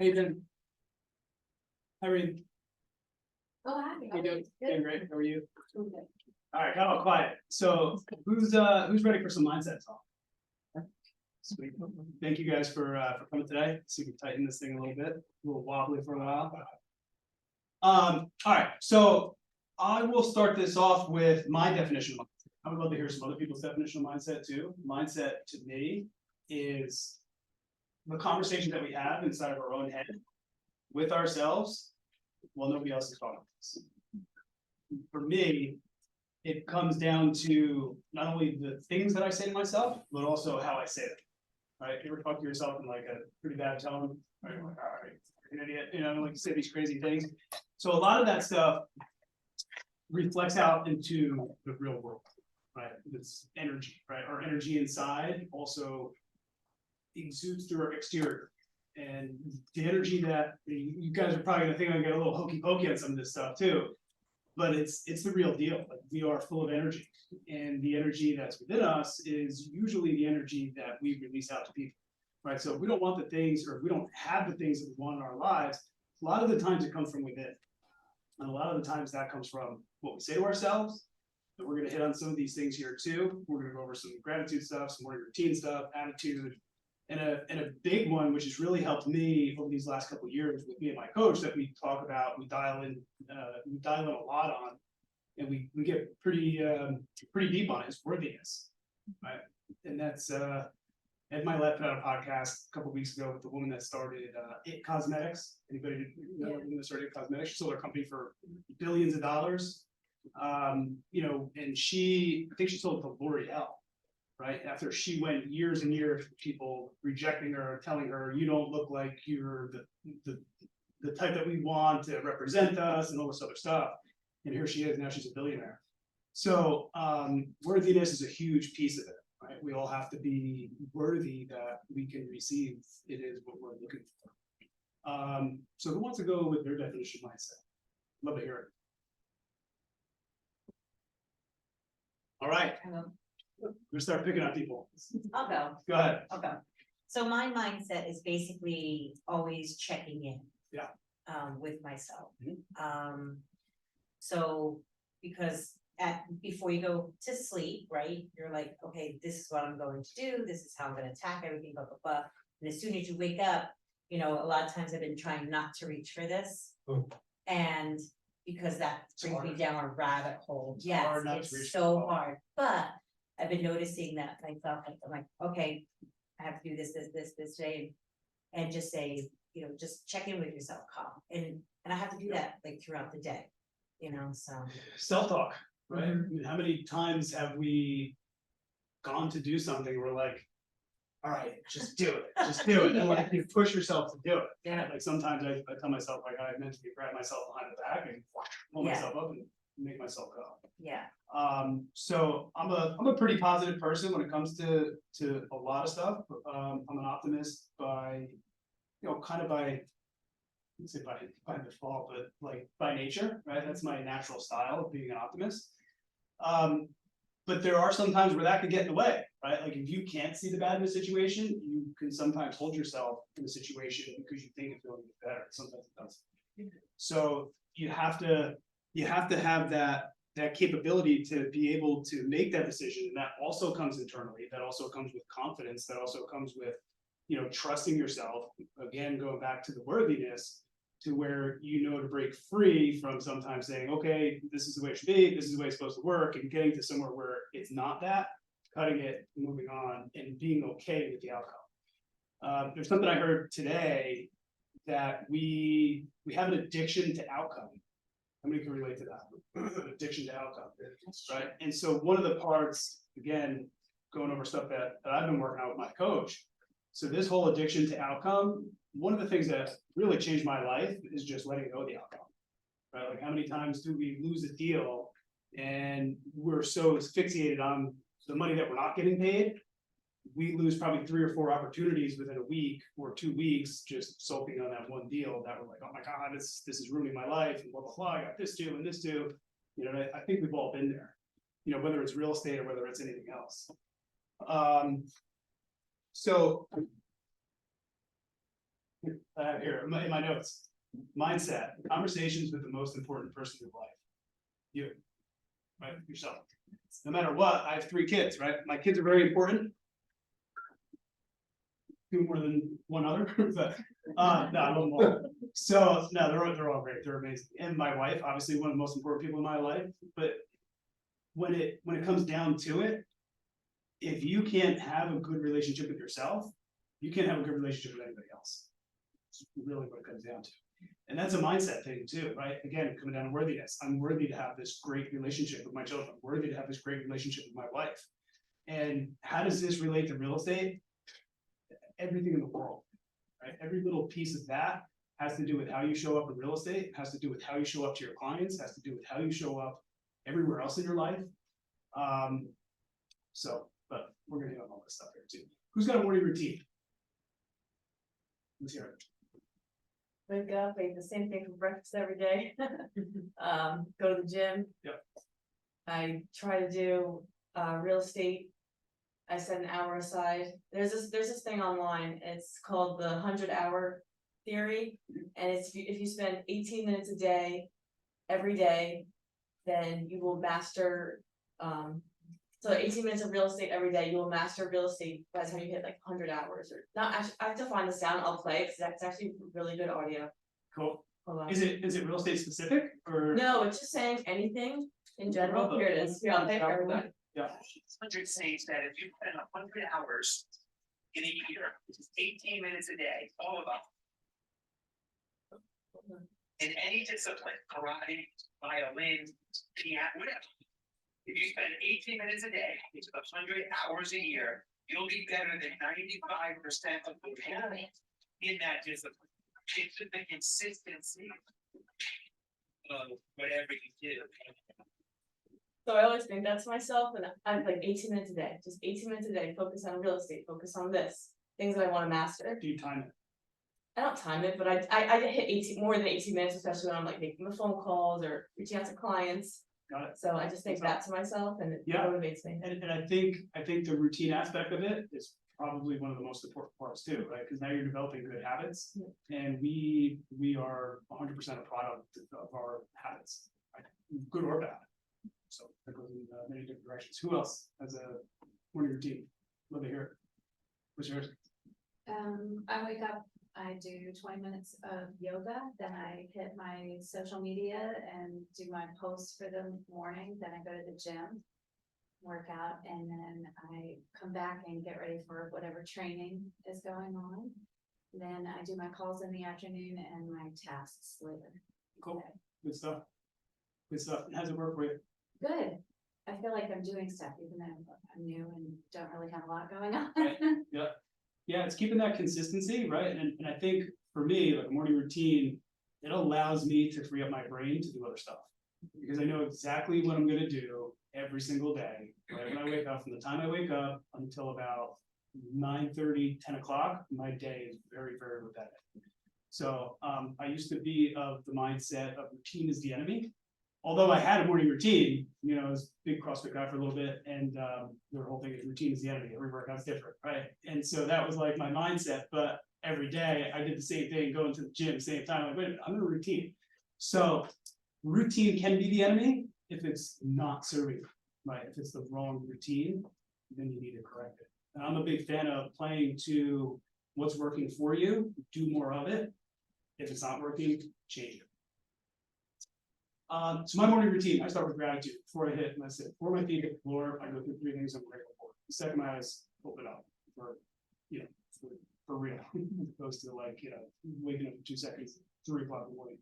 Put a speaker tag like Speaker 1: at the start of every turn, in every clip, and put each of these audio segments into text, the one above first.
Speaker 1: Hey, Jen. Hi, Reed.
Speaker 2: Oh, hi.
Speaker 1: How you doing? Doing great. How are you?
Speaker 2: Okay.
Speaker 1: All right, got all quiet. So who's ready for some mindset talk? Sweet. Thank you guys for coming today. See if we can tighten this thing a little bit. A little wobbly for a while. All right, so I will start this off with my definition of mindset. I would love to hear some other people's definition of mindset too. Mindset to me is the conversation that we have inside of our own head with ourselves while nobody else is talking to us. For me, it comes down to not only the things that I say to myself, but also how I say them. Right? You ever talk to yourself in like a pretty bad tone? Right? You're like, all right, you're an idiot, you know, like say these crazy things. So a lot of that stuff reflects out into the real world, right? It's energy, right? Our energy inside also exudes through our exterior. And the energy that you guys are probably gonna think I'm gonna get a little hokey pokey on some of this stuff too, but it's the real deal. Like we are full of energy, and the energy that's within us is usually the energy that we release out to people, right? So if we don't want the things, or if we don't have the things that we want in our lives, a lot of the times it comes from within, and a lot of the times that comes from what we say to ourselves. And we're gonna hit on some of these things here too. We're gonna go over some gratitude stuff, some morning routine stuff, attitude. And a big one, which has really helped me over these last couple of years with me and my coach, that we talk about, we dial in a lot on, and we get pretty deep on, is worthiness, right? And that's Ed Milet put out a podcast a couple of weeks ago with the woman that started It Cosmetics. Anybody know the woman that started It Cosmetics? She sold her company for billions of dollars. You know, and I think she sold it to L'Oreal. Right after she went years and years of people rejecting her, telling her you don't look like you're the type that we want to represent us, and all this other stuff. And here she is, now she's a billionaire. So worthiness is a huge piece of it, right? We all have to be worthy that we can receive. It is what we're looking for. So who wants to go with their definition of mindset? Love to hear it. All right. We're gonna start picking up people.
Speaker 2: I'll go.
Speaker 1: Go ahead.
Speaker 2: I'll go. So my mindset is basically always checking in.
Speaker 1: Yeah.
Speaker 2: With myself.
Speaker 1: Mhm.
Speaker 2: So because before you go to sleep, right, you're like, okay, this is what I'm going to do. This is how I'm going to attack everything, blah, blah, blah. And as soon as you wake up, you know, a lot of times I've been trying not to reach for this.
Speaker 1: Oh.
Speaker 2: And because that brings me down a rabbit hole. Yes,
Speaker 1: hard not to reach
Speaker 2: it's
Speaker 1: for
Speaker 2: so
Speaker 1: it.
Speaker 2: hard. But I've been noticing that myself, I'm like, okay, I have to do this day, and just say, you know, just check in with yourself, calm. And I have to do that like throughout the day, you know, so.
Speaker 1: Self-talk, right?
Speaker 2: Mhm.
Speaker 1: I mean, how many times have we gone to do something, we're like, all right, just do it, just do it. And like you push yourself to do it.
Speaker 2: Yeah.
Speaker 1: Like sometimes I tell myself, like I mentally grab myself behind the back and pull
Speaker 2: Yeah.
Speaker 1: myself up and make myself go.
Speaker 2: Yeah.
Speaker 1: So I'm a pretty positive person when it comes to a lot of stuff. I'm an optimist by, you know, kind of by, let's say by default, but like by nature, right? That's my natural style of being an optimist. But there are some times where that could get in the way, right? Like if you can't see the bad in a situation, you can sometimes hold yourself in a situation because you think it's going to get better. Sometimes it doesn't. So you have to have that capability to be able to make that decision. And that also comes internally. That also comes with confidence. That also comes with, you know, trusting yourself. Again, going back to the worthiness, to where you know to break free from sometimes saying, okay, this is the way it should be, this is the way it's supposed to work, and getting to somewhere where it's not that, cutting it, moving on, and being okay with the outcome. There's something I heard today that we have an addiction to outcome. How many can relate to that? Addiction to outcome, right? And so one of the parts, again, going over stuff that I've been working on with my coach. So this whole addiction to outcome, one of the things that really changed my life is just letting go of the outcome, right? Like how many times do we lose a deal and we're so fixated on the money that we're not getting paid? We lose probably 3 or 4 opportunities within a week or 2 weeks just sulking on that one deal that we're like, oh my God, this is ruining my life, and blah, blah, blah, I got this due and this due. You know, I think we've all been there, you know, whether it's real estate or whether it's anything else. So Here, in my notes, mindset, conversations with the most important person in your life. You, right, yourself. No matter what, I have 3 kids, right? My kids are very important. 2 more than one other, but no, I love them all. So no, they're all great. They're amazing. And my wife, obviously one of the most important people in my life. But when it comes down to it, if you can't have a good relationship with yourself, you can't have a good relationship with anybody else. It's really what it comes down to. And that's a mindset thing too, right? Again, coming down to worthiness. I'm worthy to have this great relationship with my children. I'm worthy to have this great relationship with my wife. And how does this relate to real estate? Everything in the world, right? Every little piece of that has to do with how you show up in real estate, has to do with how you show up to your clients, has to do with how you show up everywhere else in your life. But we're gonna hit on all this stuff here too. Who's got a morning routine? Let's hear it.
Speaker 3: Wake up, I eat the same thing for breakfast every day. Go to the gym.
Speaker 1: Yep.
Speaker 3: I try to do real estate. I set an hour aside. There's this thing online. It's called the 100-hour theory, and it's if you spend 18 minutes a day, every day, then you will master. So 18 minutes of real estate every day, you will master real estate by the time you hit like 100 hours or not. Actually, I have to find this down. I'll play it because that's actually really good audio.
Speaker 1: Cool.
Speaker 3: Hold on.
Speaker 1: Is it real estate specific or?
Speaker 3: No, it's just saying anything in general. Here it is. Here, I'll play it for everybody.
Speaker 1: Yeah.
Speaker 4: 100 says that if you spend 100 hours in a year, which is 18 minutes a day, all of them, in any discipline, karate, violin, piano, whatever, if you spend 18 minutes a day, which is 100 hours a year, you'll be better than 95% of the people in that discipline. It's just the consistency of whatever you do.
Speaker 3: So I always think that's myself, and I'm like 18 minutes a day, just 18 minutes a day, focus on real estate, focus on this, things that I want to master.
Speaker 1: Do you time it?
Speaker 3: I don't time it, but I hit more than 18 minutes, especially when I'm like making the phone calls or reaching out to clients.
Speaker 1: Got it.
Speaker 3: So I just think that to myself, and it
Speaker 1: Yeah.
Speaker 3: motivates me.
Speaker 1: And I think the routine aspect of it is probably one of the most important parts too, right? Because now you're developing good habits, and we are 100% a product of our habits, right? Good or bad. So that goes in many different directions. Who else has a morning routine? Love to hear it. What's yours?
Speaker 5: I wake up, I do 20 minutes of yoga, then I hit my social media and do my posts for the morning, then I go to the gym, work out, and then I come back and get ready for whatever training is going on. Then I do my calls in the afternoon and my tasks later.
Speaker 1: Cool. Good stuff. Good stuff. How's it work for you?
Speaker 5: Good. I feel like I'm doing stuff even though I'm new and don't really have a lot going on.
Speaker 1: Right. Yeah, it's keeping that consistency, right? And I think for me, like a morning routine, it allows me to free up my brain to do other stuff. Because I know exactly what I'm gonna do every single day, right? When I wake up, from the time I wake up until about 9:30, 10 o'clock, my day is very, very repetitive. So I used to be of the mindset of routine is the enemy. Although I had a morning routine, you know, I was a big CrossFit guy for a little bit, and the whole thing is routine is the enemy. Every workout's different, right? And so that was like my mindset. But every day I did the same thing, going to the gym, same time. Like, wait a minute, I'm in a routine. So routine can be the enemy if it's not serving you, right? If it's the wrong routine, then you need to correct it. And I'm a big fan of playing to what's working for you, do more of it. If it's not working, change it. So my morning routine, I start with gratitude before I hit, and I sit before my feet hit the floor. I go through 3 things I'm grateful for. The second, my eyes open up for, you know, for real, as opposed to like, you know, waking up in 2 seconds, 3 o'clock in the morning.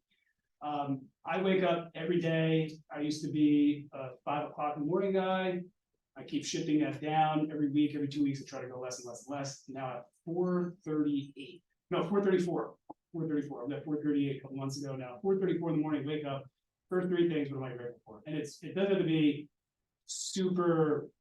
Speaker 1: I wake up every day. I used to be a 5 o'clock in the morning guy. I keep shifting that down every week, every 2 weeks. I try to go less and less and less. Now at 4:38, no, 4:34. 4:34. I'm at 4:38 a couple months ago now. 4:34 in the morning, wake up. First 3 things, what am I grateful for? And it doesn't have to be super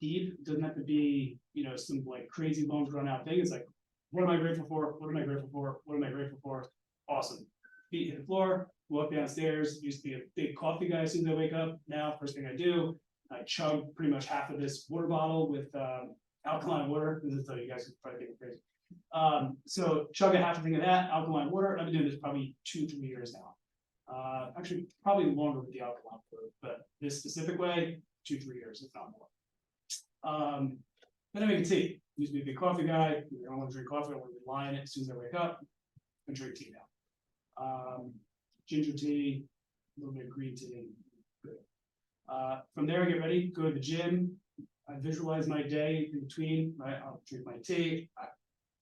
Speaker 1: deep. It doesn't have to be, you know, some like crazy long drawn out thing. It's like, what am I grateful for? What am I grateful for? What am I grateful for? Awesome. Feet hit the floor, walk downstairs. Used to be a big coffee guy as soon as I wake up. Now, first thing I do, I chug pretty much half of this water bottle with alkaline water, this is, so you guys can probably get crazy. So chug a half a thing of that, alkaline water, I've been doing this probably 2-3 years now. Actually, probably longer with the alkaline water, but this specific way, 2-3 years, if not more. Then I make a tea. Used to be a big coffee guy. I don't want to drink coffee, I want to rely on it as soon as I wake up. I drink tea now. Ginger tea, a little bit of green tea, good. From there, I get ready, go to the gym. I visualize my day in between, right? I'll drink my tea.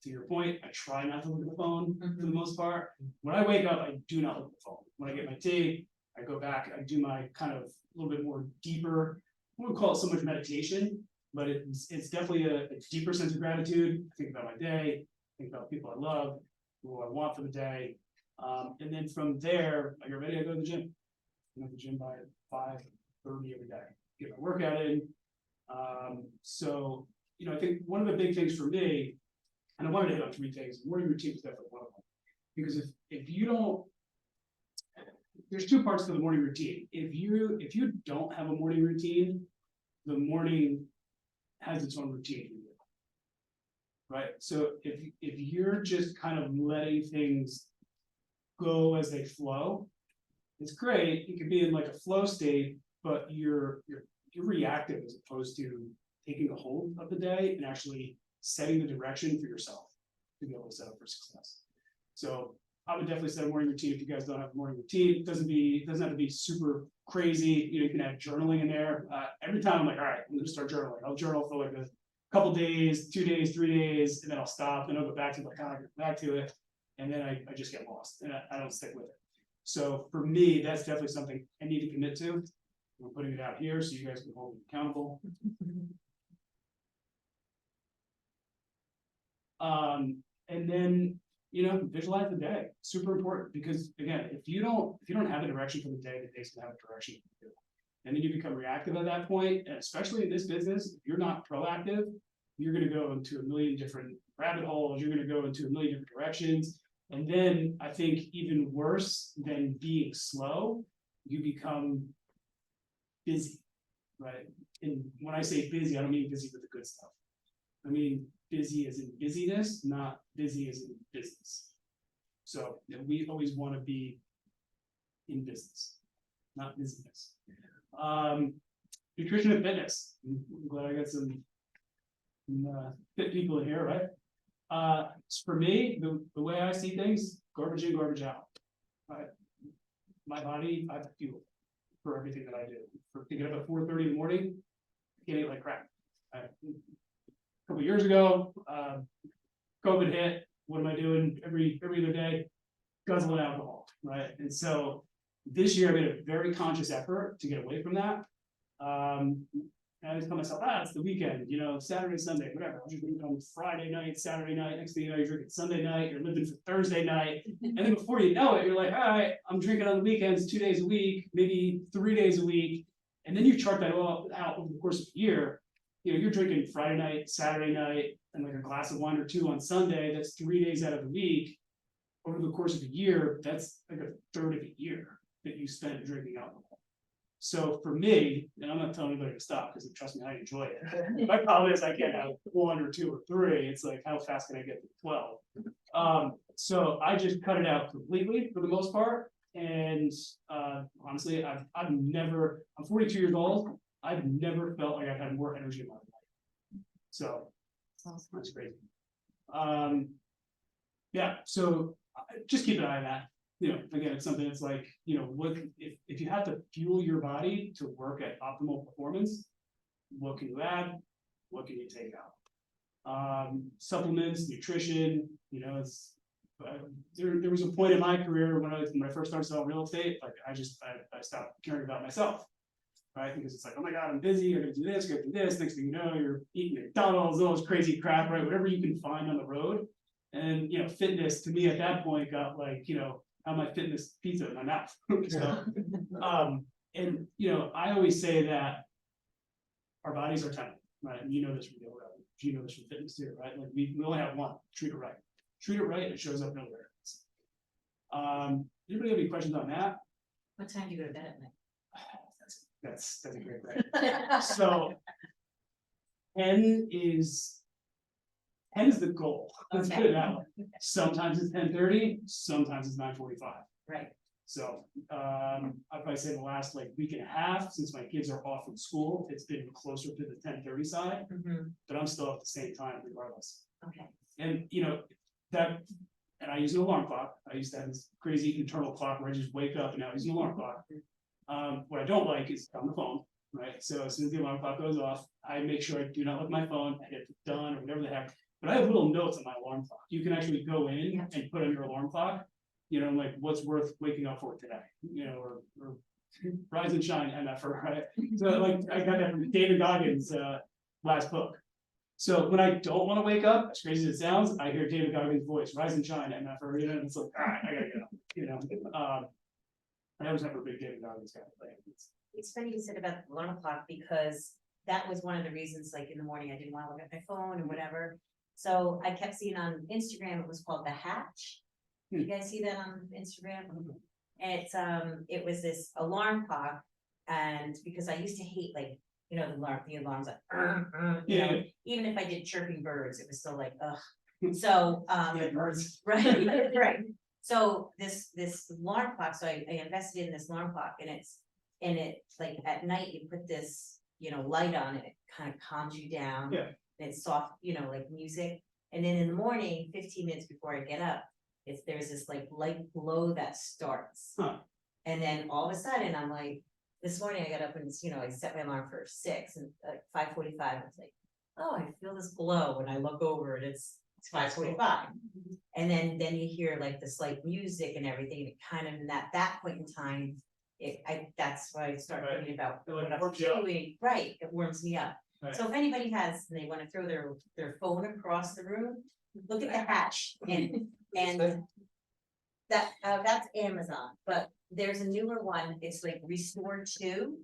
Speaker 1: To your point, I try not to look at the phone for the most part. When I wake up, I do not look at the phone. When I get my tea, I go back, I do my kind of a little bit more deeper, I wouldn't call it so much meditation, but it's definitely a deeper sense of gratitude. I think about my day, think about people I love, who I want for the day. And then from there, I get ready, I go to the gym. I'm at the gym by 5:30 every day, get my workout in. So, you know, I think one of the big things for me, and I wanted to hit on 3 things, morning routine is definitely one of them. Because if you don't, there's 2 parts to the morning routine. If you don't have a morning routine, the morning has its own routine for you. Right? So if you're just kind of letting things go as they flow, it's great. You could be in like a flow state, but you're reactive as opposed to taking a hold of the day and actually setting the direction for yourself to be able to set up for success. So I would definitely set a morning routine if you guys don't have a morning routine. It doesn't have to be super crazy. You know, you can add journaling in there. Every time I'm like, all right, I'm gonna start journaling. I'll journal for like a couple days, 2 days, 3 days, and then I'll stop and I'll go back to it, kind of get back to it. And then I just get lost and I don't stick with it. So for me, that's definitely something I need to commit to. I'm putting it out here so you guys can hold me accountable. And then, you know, visualize the day. Super important because again, if you don't have a direction for the day, the day's gonna have a direction for you. And then you become reactive at that point, and especially in this business, if you're not proactive, you're gonna go into a million different rabbit holes, you're gonna go into a million different directions. And then I think even worse than being slow, you become busy, right? And when I say busy, I don't mean busy with the good stuff. I mean busy as in busyness, not busy as in business. So you know, we always want to be in business, not busyness. Nutrition and fitness. I'm glad I got some fit people in here, right? For me, the way I see things, garbage in, garbage out. Right? My body, I have fuel for everything that I do. For to get up at 4:30 in the morning, I can't eat like crap. A couple years ago, COVID hit. What am I doing every other day? Guzzling alcohol, right? And so this year I made a very conscious effort to get away from that. And I just tell myself, it's the weekend, you know, Saturday, Sunday, whatever. I'll just drink on Friday night, Saturday night. Next thing you know, you're drinking Sunday night. You're living for Thursday night, and then before you know it, you're like, all right, I'm drinking on the weekends 2 days a week, maybe 3 days a week, and then you chart that all out over the course of a year. You know, you're drinking Friday night, Saturday night, and like a glass of wine or 2 on Sunday. That's 3 days out of the week. Over the course of a year, that's like a third of a year that you spent drinking alcohol. So for me, and I'm not telling anybody to stop because trust me, I enjoy it. My problem is I can't have 1 or 2 or 3. It's like, how fast can I get to 12? So I just cut it out completely for the most part. And honestly, I'm 42 years old. I've never felt like I've had more energy in my life. So that's crazy. Yeah, so just keep an eye on that. You know, again, it's something that's like, you know, what if you have to fuel your body to work at optimal performance, what can you add? What can you take out? Supplements, nutrition, you know, it's there was a point in my career when I first started selling real estate, like I stopped caring about myself. Right? Because it's like, oh my God, I'm busy, I gotta do this, gotta do this. Next thing you know, you're eating McDonald's, all this crazy crap, right? Whatever you can find on the road. And you know, fitness to me at that point got like, you know, how my fitness pizza in my mouth. So, and you know, I always say that our bodies are temple, right? And you know this from yoga, you know this from fitness too, right? Like we only have one. Treat it right. Treat it right, it shows up nowhere. Anybody have any questions on that?
Speaker 2: What time do you go to bed at night?
Speaker 1: That's a great question. So 10 is 10 is the goal. Let's put it that way. Sometimes it's 10:30, sometimes it's 9:45.
Speaker 2: Right,
Speaker 1: So, I'd probably say the last like week and a half, since my kids are off from school, it's been closer to the 10:30 side, but I'm still up the same time regardless.
Speaker 2: okay,
Speaker 1: And, that, and I use an alarm clock. I used to have this crazy internal clock where I just wake up and now I use an alarm clock. What I don't like is on the phone, right? So as soon as the alarm clock goes off, I make sure I do not look at my phone, I hit done or whatever the heck. But I have little notes on my alarm clock. You can actually go in and put on your alarm clock, like what's worth waking up for today, or rise and shine MFR, right? So like I got that from David Goggins' last book. So when I don't want to wake up, as crazy as it sounds, I hear David Goggins' voice, rise and shine MFR, and it's like, all right, I gotta get up, I was never a big David Goggins guy.
Speaker 2: it's funny you said about the alarm clock, because that was one of the reasons, like in the morning, I didn't wanna look at my phone or whatever. So I kept seeing on Instagram, it was called the Hatch. You guys see that on Instagram? It's, it was this alarm clock, and because I used to hate like, the alarms like, even if I did chirping birds, it was still like, ugh. So,
Speaker 1: Birds.
Speaker 2: right, right. So this alarm clock, so I invested in this alarm clock, and it's like at night you put this, light on it, it kind of calms you down.
Speaker 1: Yeah.
Speaker 2: And it's soft, like music. And then in the morning, 15 minutes before I get up, there's this like light glow that starts.
Speaker 1: Huh.
Speaker 2: And then all of a sudden I'm like, this morning I got up and, I set my alarm for 6 and 5:45. I was like, oh, I feel this glow. And I look over and it's 5:45. And then you hear like this like music and everything. And it kind of, at that point in time, that's why I started
Speaker 1: Right.
Speaker 2: thinking about
Speaker 1: It, like,
Speaker 2: what I'm
Speaker 1: warms you up.
Speaker 2: doing. Right, it warms me up.
Speaker 1: Right.
Speaker 2: So if anybody has, and they wanna throw their phone across the room, look at the Hatch and that's Amazon, but there's a newer one, it's like Restore 2.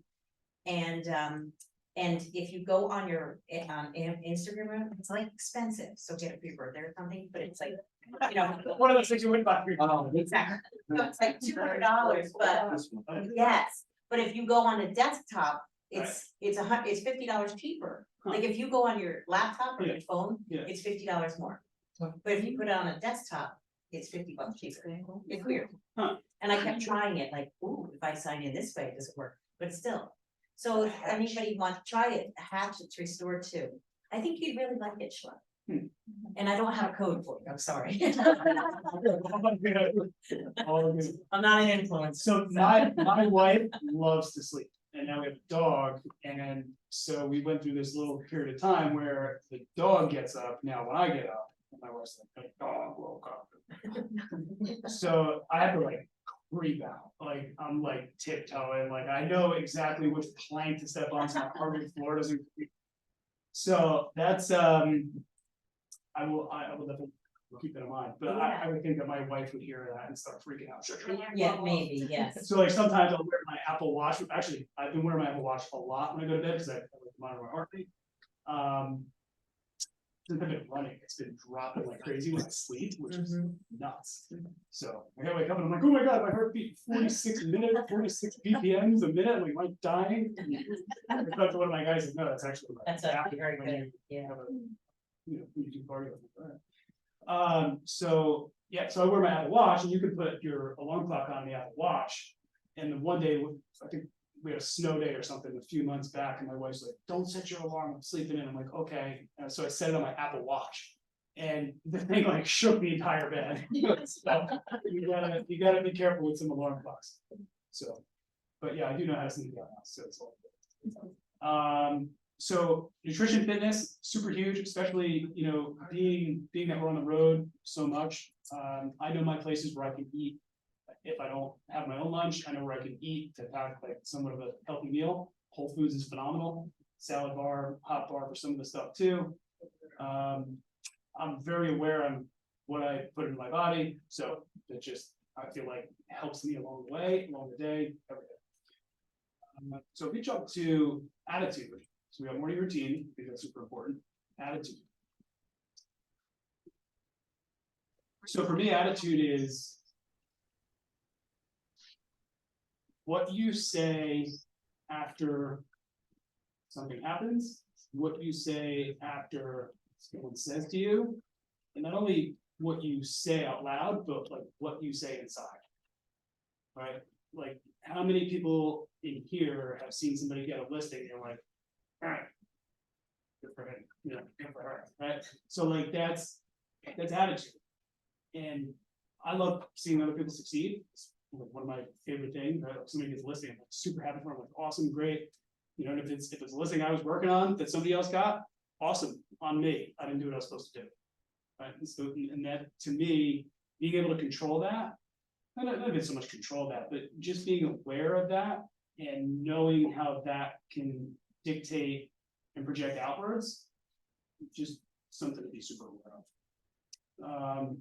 Speaker 2: And if you go on your Instagram, it's like expensive, so get it for your birthday or something, but it's like,
Speaker 1: One of those things you wouldn't buy.
Speaker 2: exactly. So it's like $200, but yes, but if you go on a desktop, it's $50 cheaper.
Speaker 1: Huh.
Speaker 2: Like if you go on your laptop or your phone,
Speaker 1: Yeah.
Speaker 2: it's $50 more. But if you put it on a desktop, it's $50 cheaper. It's weird.
Speaker 1: Huh.
Speaker 2: And I kept trying it, like, ooh, if I sign in this way, it doesn't work, but still. So if anybody wants to try it, Hatch, it's Restore 2. I think you'd really like it, Shawn. And I don't have a code for you, I'm sorry.
Speaker 1: All good.
Speaker 2: I'm not an influencer.
Speaker 1: So my wife loves to sleep, and now we have a dog, and so we went through this little period of time where the dog gets up. Now when I get up, and my wife's like, the dog woke up. So I have to like creep out, like I'm like tiptoeing, like I know exactly which plank to step on so my hardwood floor doesn't creak. So that's I will definitely keep that in mind, but I would think that my wife would hear that and start freaking out.
Speaker 2: Yeah, maybe, yes.
Speaker 1: So like sometimes I'll wear my Apple Watch. Actually, I've been wearing my Apple Watch a lot when I go to bed because I like to monitor my heart rate. Since I've been running, it's been dropping like crazy when I sleep, which is nuts. So I gotta wake up and I'm like, oh my god, my heart beat 46 BPMs a minute. I'm like, am I dying? I talked to one of my guys, and no, that's actually
Speaker 2: That's very good, yeah.
Speaker 1: You do cardio. So I wear my Apple Watch, and you can put your alarm clock on the Apple Watch. And then one day, I think we had a snow day or something a few months back, and my wife's like, "Don't set your alarm. I'm sleeping in." I'm like, "Okay." So I set it on my Apple Watch, and the thing like shook the entire bed. So you gotta be careful with some alarm clocks. So, but yeah, I do know how to sleep now, so it's all good. So nutrition, fitness, super huge, especially, being that we're on the road so much. I know my places where I can eat. If I don't have my own lunch, I know where I can eat to pack like somewhat of a healthy meal. Whole Foods is phenomenal. Salad bar, hot bar for some of the stuff too. I'm very aware on what I put in my body, so it just, I feel like helps me along the way, along the day, everything. So if we jump to attitude, so we have morning routine, because that's super important. Attitude. So for me, attitude is what you say after something happens, what you say after someone says to you, and not only what you say out loud, but like what you say inside. Right? Like, how many people in here have seen somebody get a listing, and you're like, all right, good for him, you know, good for her, right? So like, that's attitude. And I love seeing other people succeed. It's like one of my favorite things, right? If somebody gets a listing, I'm like super happy for them, like awesome, great. You know, and if it's a listing I was working on that somebody else got, awesome, on me, I didn't do what I was supposed to do. Right, and so, and that, to me, being able to control that, not even so much control that, but just being aware of that and knowing how that can dictate and project outwards, just something to be super aware of.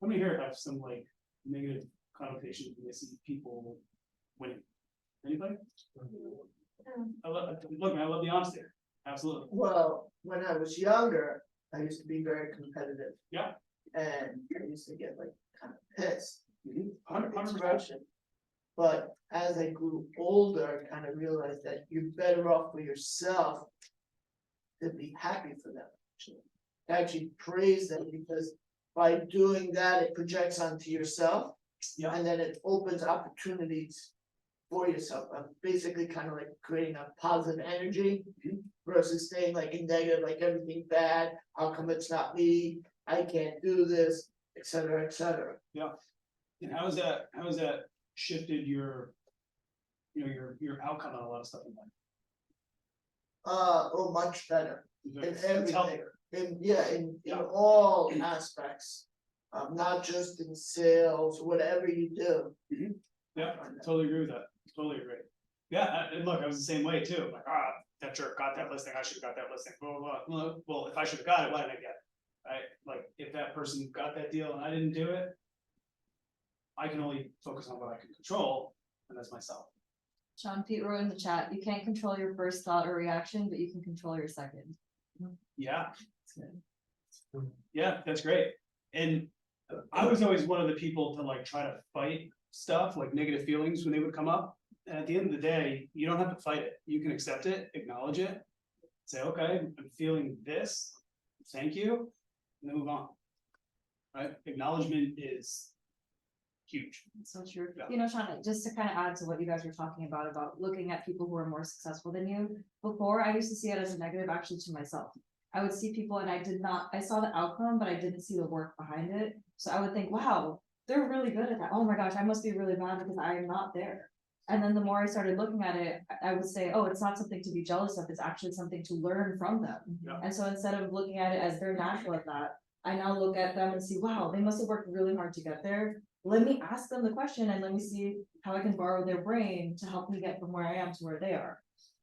Speaker 1: Let me hear have some like negative connotations when they see people winning. Anybody? I love, look, man, I love the honesty. Absolutely.
Speaker 6: Well, when I was younger, I used to be very competitive.
Speaker 1: Yeah.
Speaker 6: And I used to get like kind of pissed.
Speaker 1: 100%.
Speaker 6: Expression. But as I grew older, I kind of realized that you're better off for yourself to be happy for them. Actually praise them, because by doing that, it projects onto yourself.
Speaker 1: Yeah.
Speaker 6: And then it opens opportunities for yourself. I'm basically kind of like creating a positive energy versus staying like in negative, like everything bad. How come it's not me? I can't do this, et cetera, et cetera.
Speaker 1: And how has that shifted your, you know, your outcome on a lot of stuff in life?
Speaker 6: Oh, much better in
Speaker 1: It's
Speaker 6: everything.
Speaker 1: healthier.
Speaker 6: In
Speaker 1: Yeah.
Speaker 6: all aspects. Not just in sales, whatever you do.
Speaker 1: Yeah, totally agree with that. Totally agree. Yeah, and look, I was the same way too. Like, that jerk got that listing. I should have got that listing. Blah, blah, blah. Well, if I should have got it, why didn't I get it? Right? Like, if that person got that deal and I didn't do it, I can only focus on what I can control, and that's myself.
Speaker 7: Sean Pete wrote in the chat, you can't control your first thought or reaction, but you can control your second.
Speaker 1: Yeah. Yeah, that's great. And I was always one of the people to like try to fight stuff, like negative feelings when they would come up. And at the end of the day, you don't have to fight it. You can accept it, acknowledge it, say, okay, I'm feeling this, thank you, and then move on. Right? Acknowledgement is huge.
Speaker 7: So true.
Speaker 1: Yeah.
Speaker 7: You know, Sean, just to kind of add to what you guys were talking about looking at people who are more successful than you. Before, I used to see it as a negative actually to myself. I would see people and I saw the outcome, but I didn't see the work behind it. So I would think, wow, they're really good at that. Oh my gosh, I must be really bad because I am not there. And then the more I started looking at it, I would say, oh, it's not something to be jealous of. It's actually something to learn from them.
Speaker 1: Yeah.
Speaker 7: And so instead of looking at it as they're natural at that, I now look at them and see, wow, they must have worked really hard to get there. Let me ask them the question and let me see how I can borrow their brain to help me get from where I am to where they are.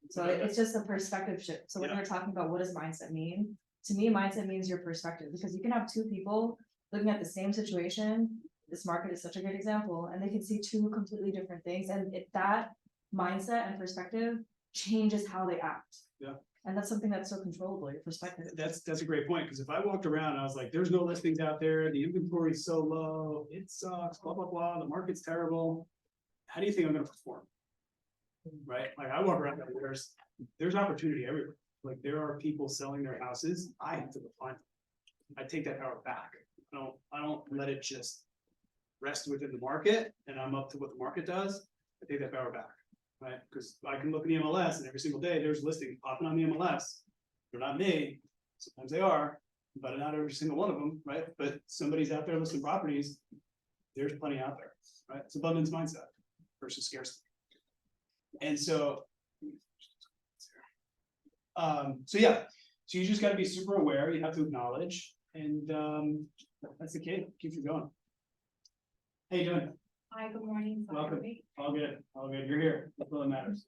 Speaker 7: So it's just a perspective shift. So when we're talking about what does mindset mean, to me, mindset means your perspective, because you can have two people looking at the same situation. This market is such a great example, and they can see two completely different things. And that mindset and perspective changes how they act.
Speaker 1: Yeah.
Speaker 7: And that's something that's so controllable, your perspective.
Speaker 1: That's a great point, because if I walked around and I was like, there's no listings out there, the inventory is so low, it sucks, blah, blah, blah, the market's terrible. How do you think I'm gonna perform? Right? Like, I walk around and there's opportunity everywhere. Like, there are people selling their houses. I have to go find them. I take that power back. I don't let it just rest within the market and I'm up to what the market does. I take that power back. Right? Because I can look at the MLS and every single day there's listings popping on the MLS. They're not me. Sometimes they are, but not every single one of them, right? But somebody's out there listing properties. There's plenty out there, right? It's abundance mindset versus scarcity. And so, yeah, so you just got to be super aware. You have to acknowledge, and that's the key. Keep you going. How you doing?
Speaker 5: Hi, good morning.
Speaker 1: Welcome. All good. All good. You're here. That's all that matters.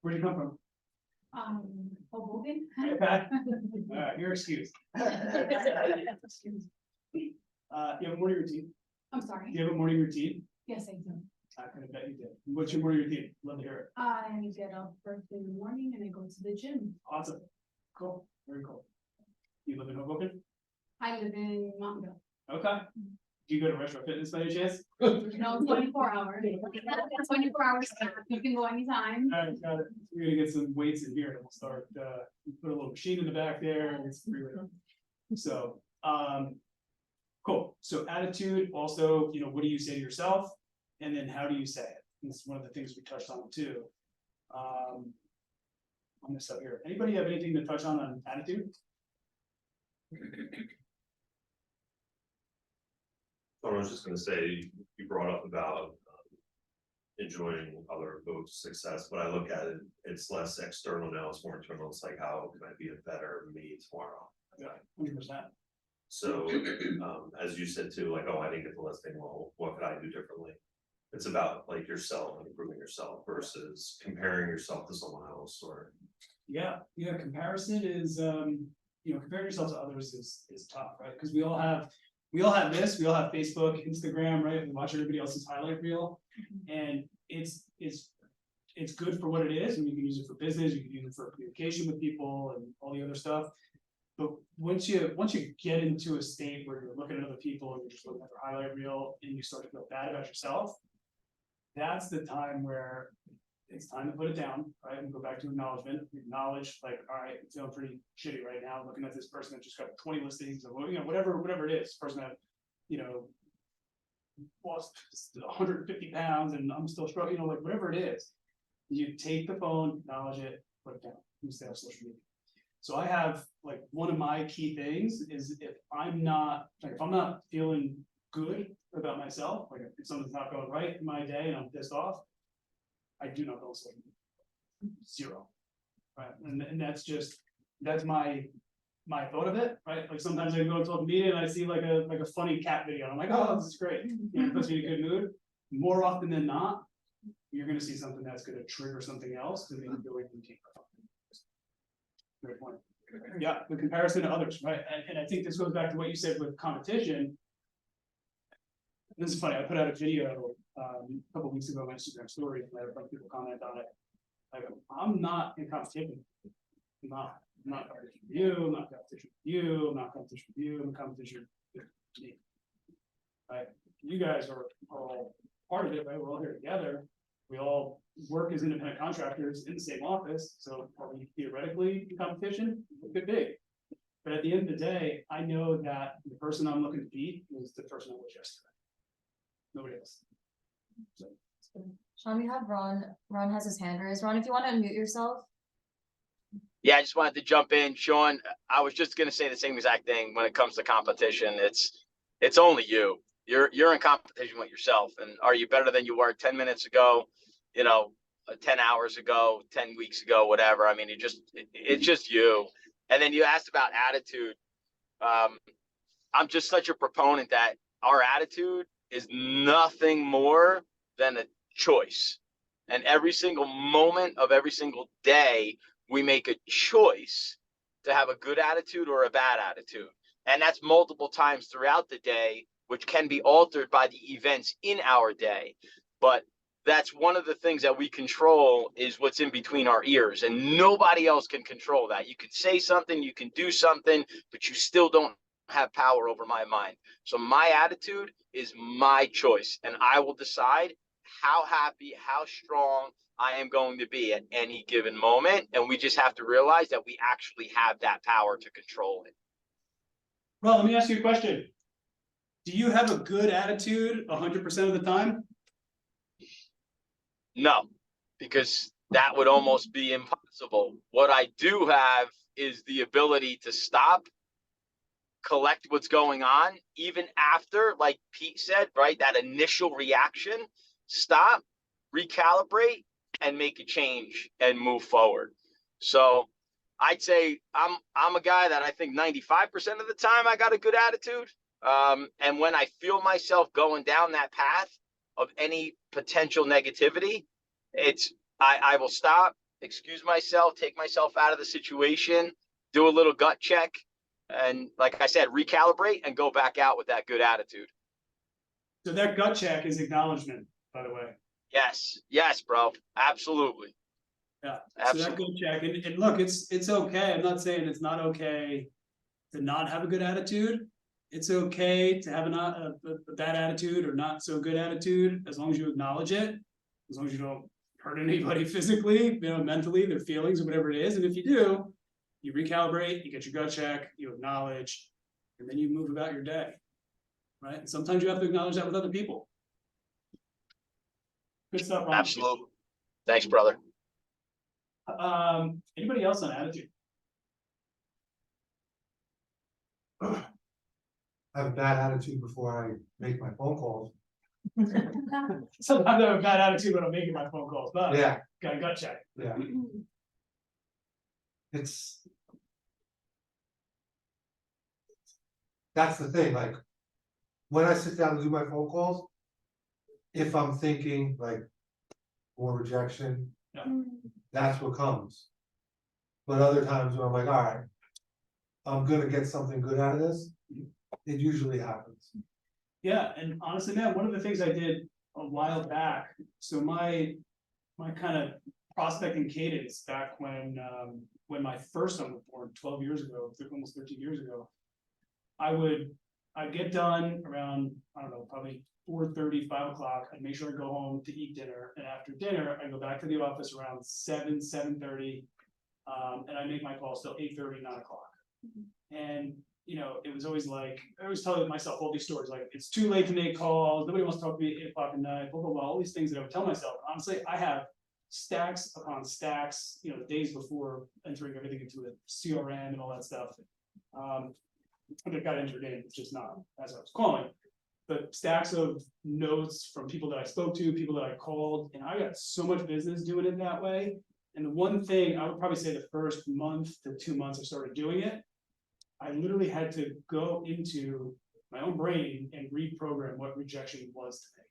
Speaker 1: Where'd you come from?
Speaker 5: Hoboken.
Speaker 1: Okay. All right, you're excused. You have a morning routine?
Speaker 5: I'm sorry.
Speaker 1: Do you have a morning routine?
Speaker 5: Yes, I do.
Speaker 1: I kind of bet you did. What's your morning routine? Love to hear it.
Speaker 5: I get up first in the morning and I go to the gym.
Speaker 1: Awesome. Cool. Very cool. You live in Hoboken?
Speaker 5: I live in Montville.
Speaker 1: Okay. Do you go to Retro Fitness by any chance?
Speaker 5: No, 24 hours. 24 hours, you can go anytime.
Speaker 1: Alright, got it. We're gonna get some weights in here and we'll start, put a little machine in the back there and it's free weight. So, cool. So attitude also, what do you say to yourself? And then how do you say it? And this is one of the things we touched on too. On this up here, anybody have anything to touch on attitude?
Speaker 8: I was just gonna say, you brought up about enjoying other folks' success, but I look at it, it's less external now, it's more internal. It's like, how can I be a better me tomorrow?
Speaker 1: Yeah, 100%.
Speaker 8: So, as you said too, like, oh, I didn't get the listing, well, what could I do differently? It's about like yourself and improving yourself versus comparing yourself to someone else or.
Speaker 1: Yeah, comparison is, comparing yourself to others is tough, right? Because we all have this, we all have Facebook, Instagram, right? We watch everybody else's highlight reel. And it's good for what it is, and you can use it for business, you can use it for communication with people and all the other stuff. But once you get into a state where you're looking at other people and you're just looking at their highlight reel and you start to feel bad about yourself, that's the time where it's time to put it down, right? And go back to acknowledgement. Acknowledge, like, all right, I'm feeling pretty shitty right now, looking at this person that just got 20 listings or whatever it is, person that, lost 150 pounds and I'm still struggling, like whatever it is. You take the phone, acknowledge it, put it down, you stay off social media. So I have like one of my key things is if I'm not feeling good about myself, like if something's not going right in my day and I'm pissed off, I do not go to social media. Zero. Right. And that's my thought of it, right? Like sometimes I go to social media and I see like a funny cat video and I'm like, oh, this is great. It puts me in a good mood. More often than not, you're gonna see something that's gonna trigger something else to make you go away from deeper. Great point. Yeah, the comparison to others, right? And I think this goes back to what you said with competition. This is funny, I put out a video a couple weeks ago on my Instagram story, and I had a bunch of people comment on it. I go, I'm not in competition. I'm not competition with you, I'm not competition with you, I'm not competition with you, I'm competition with me. Right? You guys are all part of it, right? We're all here together. We all work as independent contractors in the same office, so are we theoretically in competition? It could be. But at the end of the day, I know that the person I'm looking to beat is the person I was yesterday. Nobody else. So.
Speaker 7: Shawn, we have Ron. Ron has his hand raised. Ron, if you want to unmute yourself.
Speaker 9: Yeah, I just wanted to jump in. Shawn, I was just going to say the same exact thing when it comes to competition. It's only you. You're in competition with yourself. And are you better than you were 10 minutes ago, 10 hours ago, 10 weeks ago, whatever? I mean, it's just you. And then you asked about attitude. I'm just such a proponent that our attitude is nothing more than a choice. And every single moment of every single day, we make a choice to have a good attitude or a bad attitude. And that's multiple times throughout the day, which can be altered by the events in our day. But that's one of the things that we control is what's in between our ears, and nobody else can control that. You can say something, you can do something, but you still don't have power over my mind. So my attitude is my choice, and I will decide how happy, how strong I am going to be at any given moment. And we just have to realize that we actually have that power to control it.
Speaker 1: Well, let me ask you a question. Do you have a good attitude 100% of the time?
Speaker 9: No, because that would almost be impossible. What I do have is the ability to stop, collect what's going on, even after, like Pete said, right, that initial reaction, stop, recalibrate, and make a change and move forward. So I'd say I'm a guy that I think 95% of the time I got a good attitude. And when I feel myself going down that path of any potential negativity, I will stop, excuse myself, take myself out of the situation, do a little gut check, and like I said, recalibrate and go back out with that good attitude.
Speaker 1: So that gut check is acknowledgement, by the way.
Speaker 9: Yes, bro. Absolutely.
Speaker 1: Yeah.
Speaker 9: Absolutely.
Speaker 1: So that gut check, and look, it's okay. I'm not saying it's not okay to not have a good attitude, It's okay to have a bad attitude or not so good attitude, as long as you acknowledge it, as long as you don't hurt anybody physically, you know, mentally, their feelings or whatever it is. And if you do, you recalibrate, you get your gut check, you acknowledge, and then you move about your day. Right? And sometimes you have to acknowledge that with other people. Good stuff, Ron.
Speaker 9: Absolutely. Thanks, brother.
Speaker 1: Anybody else on attitude?
Speaker 10: I have a bad attitude before I make my phone calls.
Speaker 1: Sometimes I have a bad attitude when I'm making my phone calls, but
Speaker 10: Yeah,
Speaker 1: got a gut check.
Speaker 10: yeah. That's the thing, like, when I sit down to do my phone calls, if I'm thinking like, or rejection,
Speaker 1: Yeah.
Speaker 10: that's what comes. But other times when I'm like, alright, I'm gonna get something good out of this, it usually happens.
Speaker 1: Yeah, and honestly, man, one of the things I did a while back, so my kind of prospecting cadence back when my first son was born 12 years ago, almost 13 years ago, I'd get done around, I don't know, probably 4:30, 5 o'clock. I'd make sure I go home to eat dinner, and after dinner, I go back to the office around 7:30, and I make my calls till 8:30, 9 o'clock. And you know, it was always like, I always tell myself all these stories, like, it's too late to make calls, nobody wants to talk to me at 8 o'clock at night, blah, blah, blah, all these things that I would tell myself. Honestly, I have stacks upon stacks, you know, the days before entering everything into a CRM and all that stuff. But it got entered in, it's just not as I was calling. But stacks of notes from people that I spoke to, people that I called, and I got so much business doing it that way. And the one thing, I would probably say the first month to 2 months I started doing it, I literally had to go into my own brain and reprogram what rejection was to me.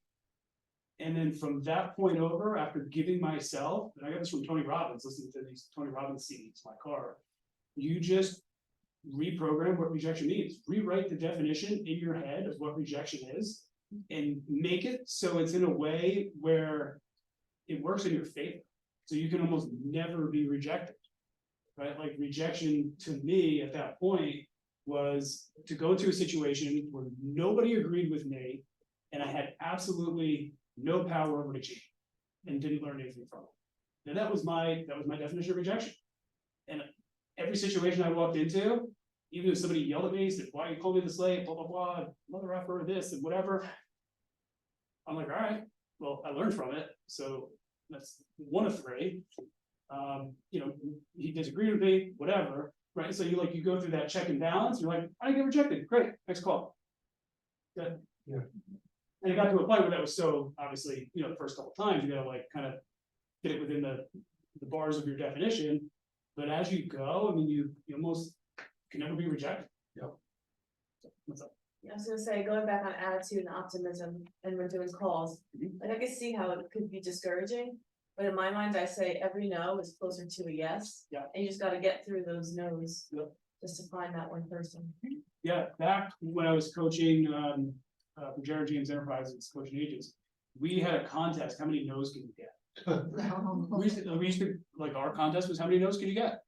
Speaker 1: And then from that point over, after giving myself, and I got this from Tony Robbins, listening to these Tony Robbins CDs in my car, you just reprogram what rejection means. Rewrite the definition in your head of what rejection is and make it so it's in a way where it works in your favor. So you can almost never be rejected. Right? Like rejection to me at that point was to go into a situation where nobody agreed with me and I had absolutely no power over the change and didn't learn anything from it. And that was my definition of rejection. And every situation I walked into, even if somebody yelled at me, said, why you call me this late, blah, blah, blah, mother effer, this and whatever. I'm like, all right, well, I learned from it. So that's one of three. You know, he disagreed with me, whatever, right? So you go through that check and balance, you're like, I didn't get rejected, great, next call. Good.
Speaker 10: Yeah.
Speaker 1: And it got to a point where that was so, obviously, you know, the first couple of times, you gotta like kind of get it within the bars of your definition. But as you go, I mean, you almost can never be rejected.
Speaker 10: Yep.
Speaker 1: So, what's up?
Speaker 3: I was gonna say, going back on attitude and optimism, and we're doing calls, like I can see how it could be discouraging. But in my mind, I say every no is closer to a yes.
Speaker 1: Yeah.
Speaker 3: And you just gotta get through those no's.
Speaker 1: Yep.
Speaker 3: Just to find that one person.
Speaker 1: Yeah, back when I was coaching for Jared James Enterprises, coaching agents, we had a contest, how many no's can you get? We used to, like, our contest was how many no's can you get?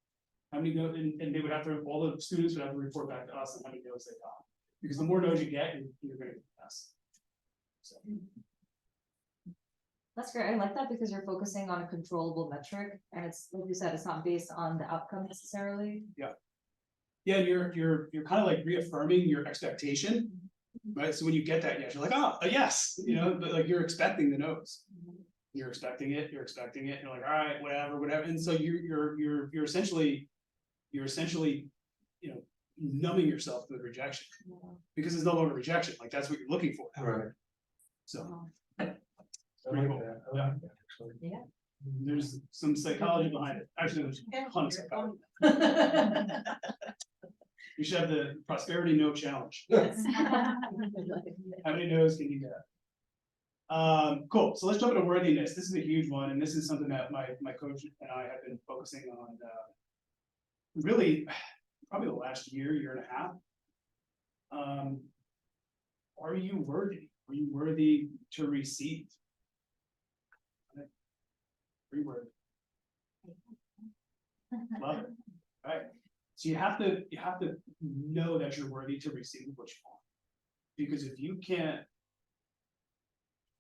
Speaker 1: How many no's, and they would have to, all the students would have to report back to us on how many no's they got. Because the more no's you get, you're gonna get less. So.
Speaker 7: That's great. I like that because you're focusing on a controllable metric, and it's, like you said, it's not based on the outcome necessarily.
Speaker 1: Yeah, you're kind of like reaffirming your expectation, right? So when you get that yes, you're like, oh, a yes, you know, but like you're expecting the no's. You're expecting it, you're like, all right, whatever. And so you're essentially, you know, numbing yourself to the rejection. Because it's no longer rejection, like that's what you're looking for.
Speaker 10: Right.
Speaker 1: So.
Speaker 10: I like that. I like that, actually.
Speaker 3: Yeah.
Speaker 1: There's some psychology behind it. Actually, there's a ton of psychology. You should have the prosperity no challenge. How many no's can you get? Cool. So let's jump into worthiness. This is a huge one, and this is something that my coach and I have been focusing on really probably the last year and a half. Are you worthy? Are you worthy to receive? Reword. Love it. All right. So you have to know that you're worthy to receive what you want. Because if you can't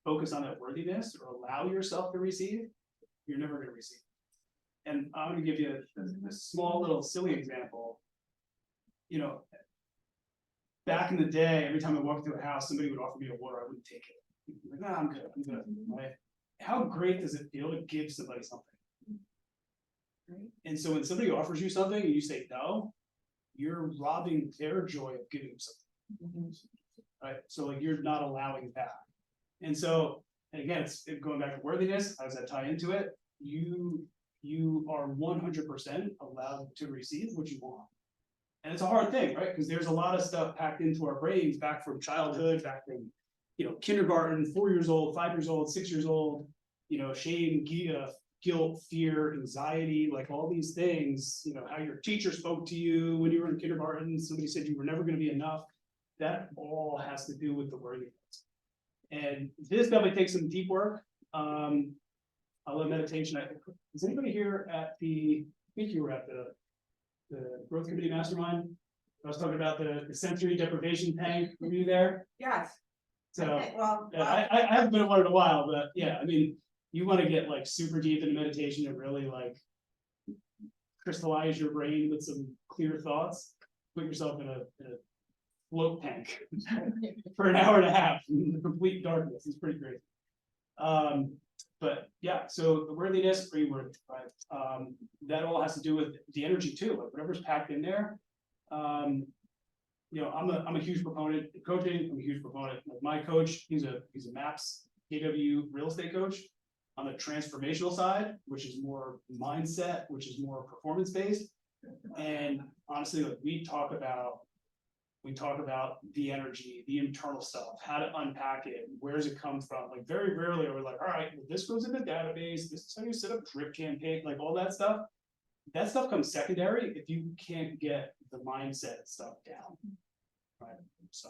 Speaker 1: focus on that worthiness or allow yourself to receive, you're never gonna receive. And I'm gonna give you a small little silly example. You know, back in the day, every time I walked through a house, somebody would offer me a water, I wouldn't take it. Like, nah, I'm good, right? How great does it feel to give somebody something? And so when somebody offers you something and you say no, you're robbing their joy of giving them something. Right, so like you're not allowing it back. And so, and again, it's going back to worthiness, how does that tie into it? You are 100% allowed to receive what you want. And it's a hard thing, right? Because there's a lot of stuff packed into our brains back from childhood, back from, kindergarten, 4 years old, 5 years old, 6 years old, shame, guilt, fear, anxiety, like all these things, how your teacher spoke to you when you were in kindergarten, somebody said you were never going to be enough. That all has to do with the worthiness. And this definitely takes some deep work. I love meditation. Is anybody here at I think you were at the growth committee mastermind? I was talking about the sensory deprivation tank. Were you there?
Speaker 3: Yes.
Speaker 1: So
Speaker 2: Okay, well,
Speaker 1: I haven't been in one in a while, but yeah, I mean, you want to get like super deep into meditation and really like crystallize your brain with some clear thoughts. Put yourself in a float tank for an hour and a half in complete darkness. It's pretty crazy. But yeah, so the worthiness, pre-worth, right? That all has to do with the energy too, like whatever's packed in there. I'm a huge proponent of coaching. I'm a huge proponent. Like my coach, he's a MAPS KW real estate coach on the transformational side, which is more mindset, which is more performance based. And honestly, like we talk about the energy, the internal stuff, how to unpack it, where does it come from? Like very rarely are we like, all right, well, this goes in the database, this is how you set up drip campaign, like all that stuff. That stuff comes secondary if you can't get the mindset stuff down. Right. So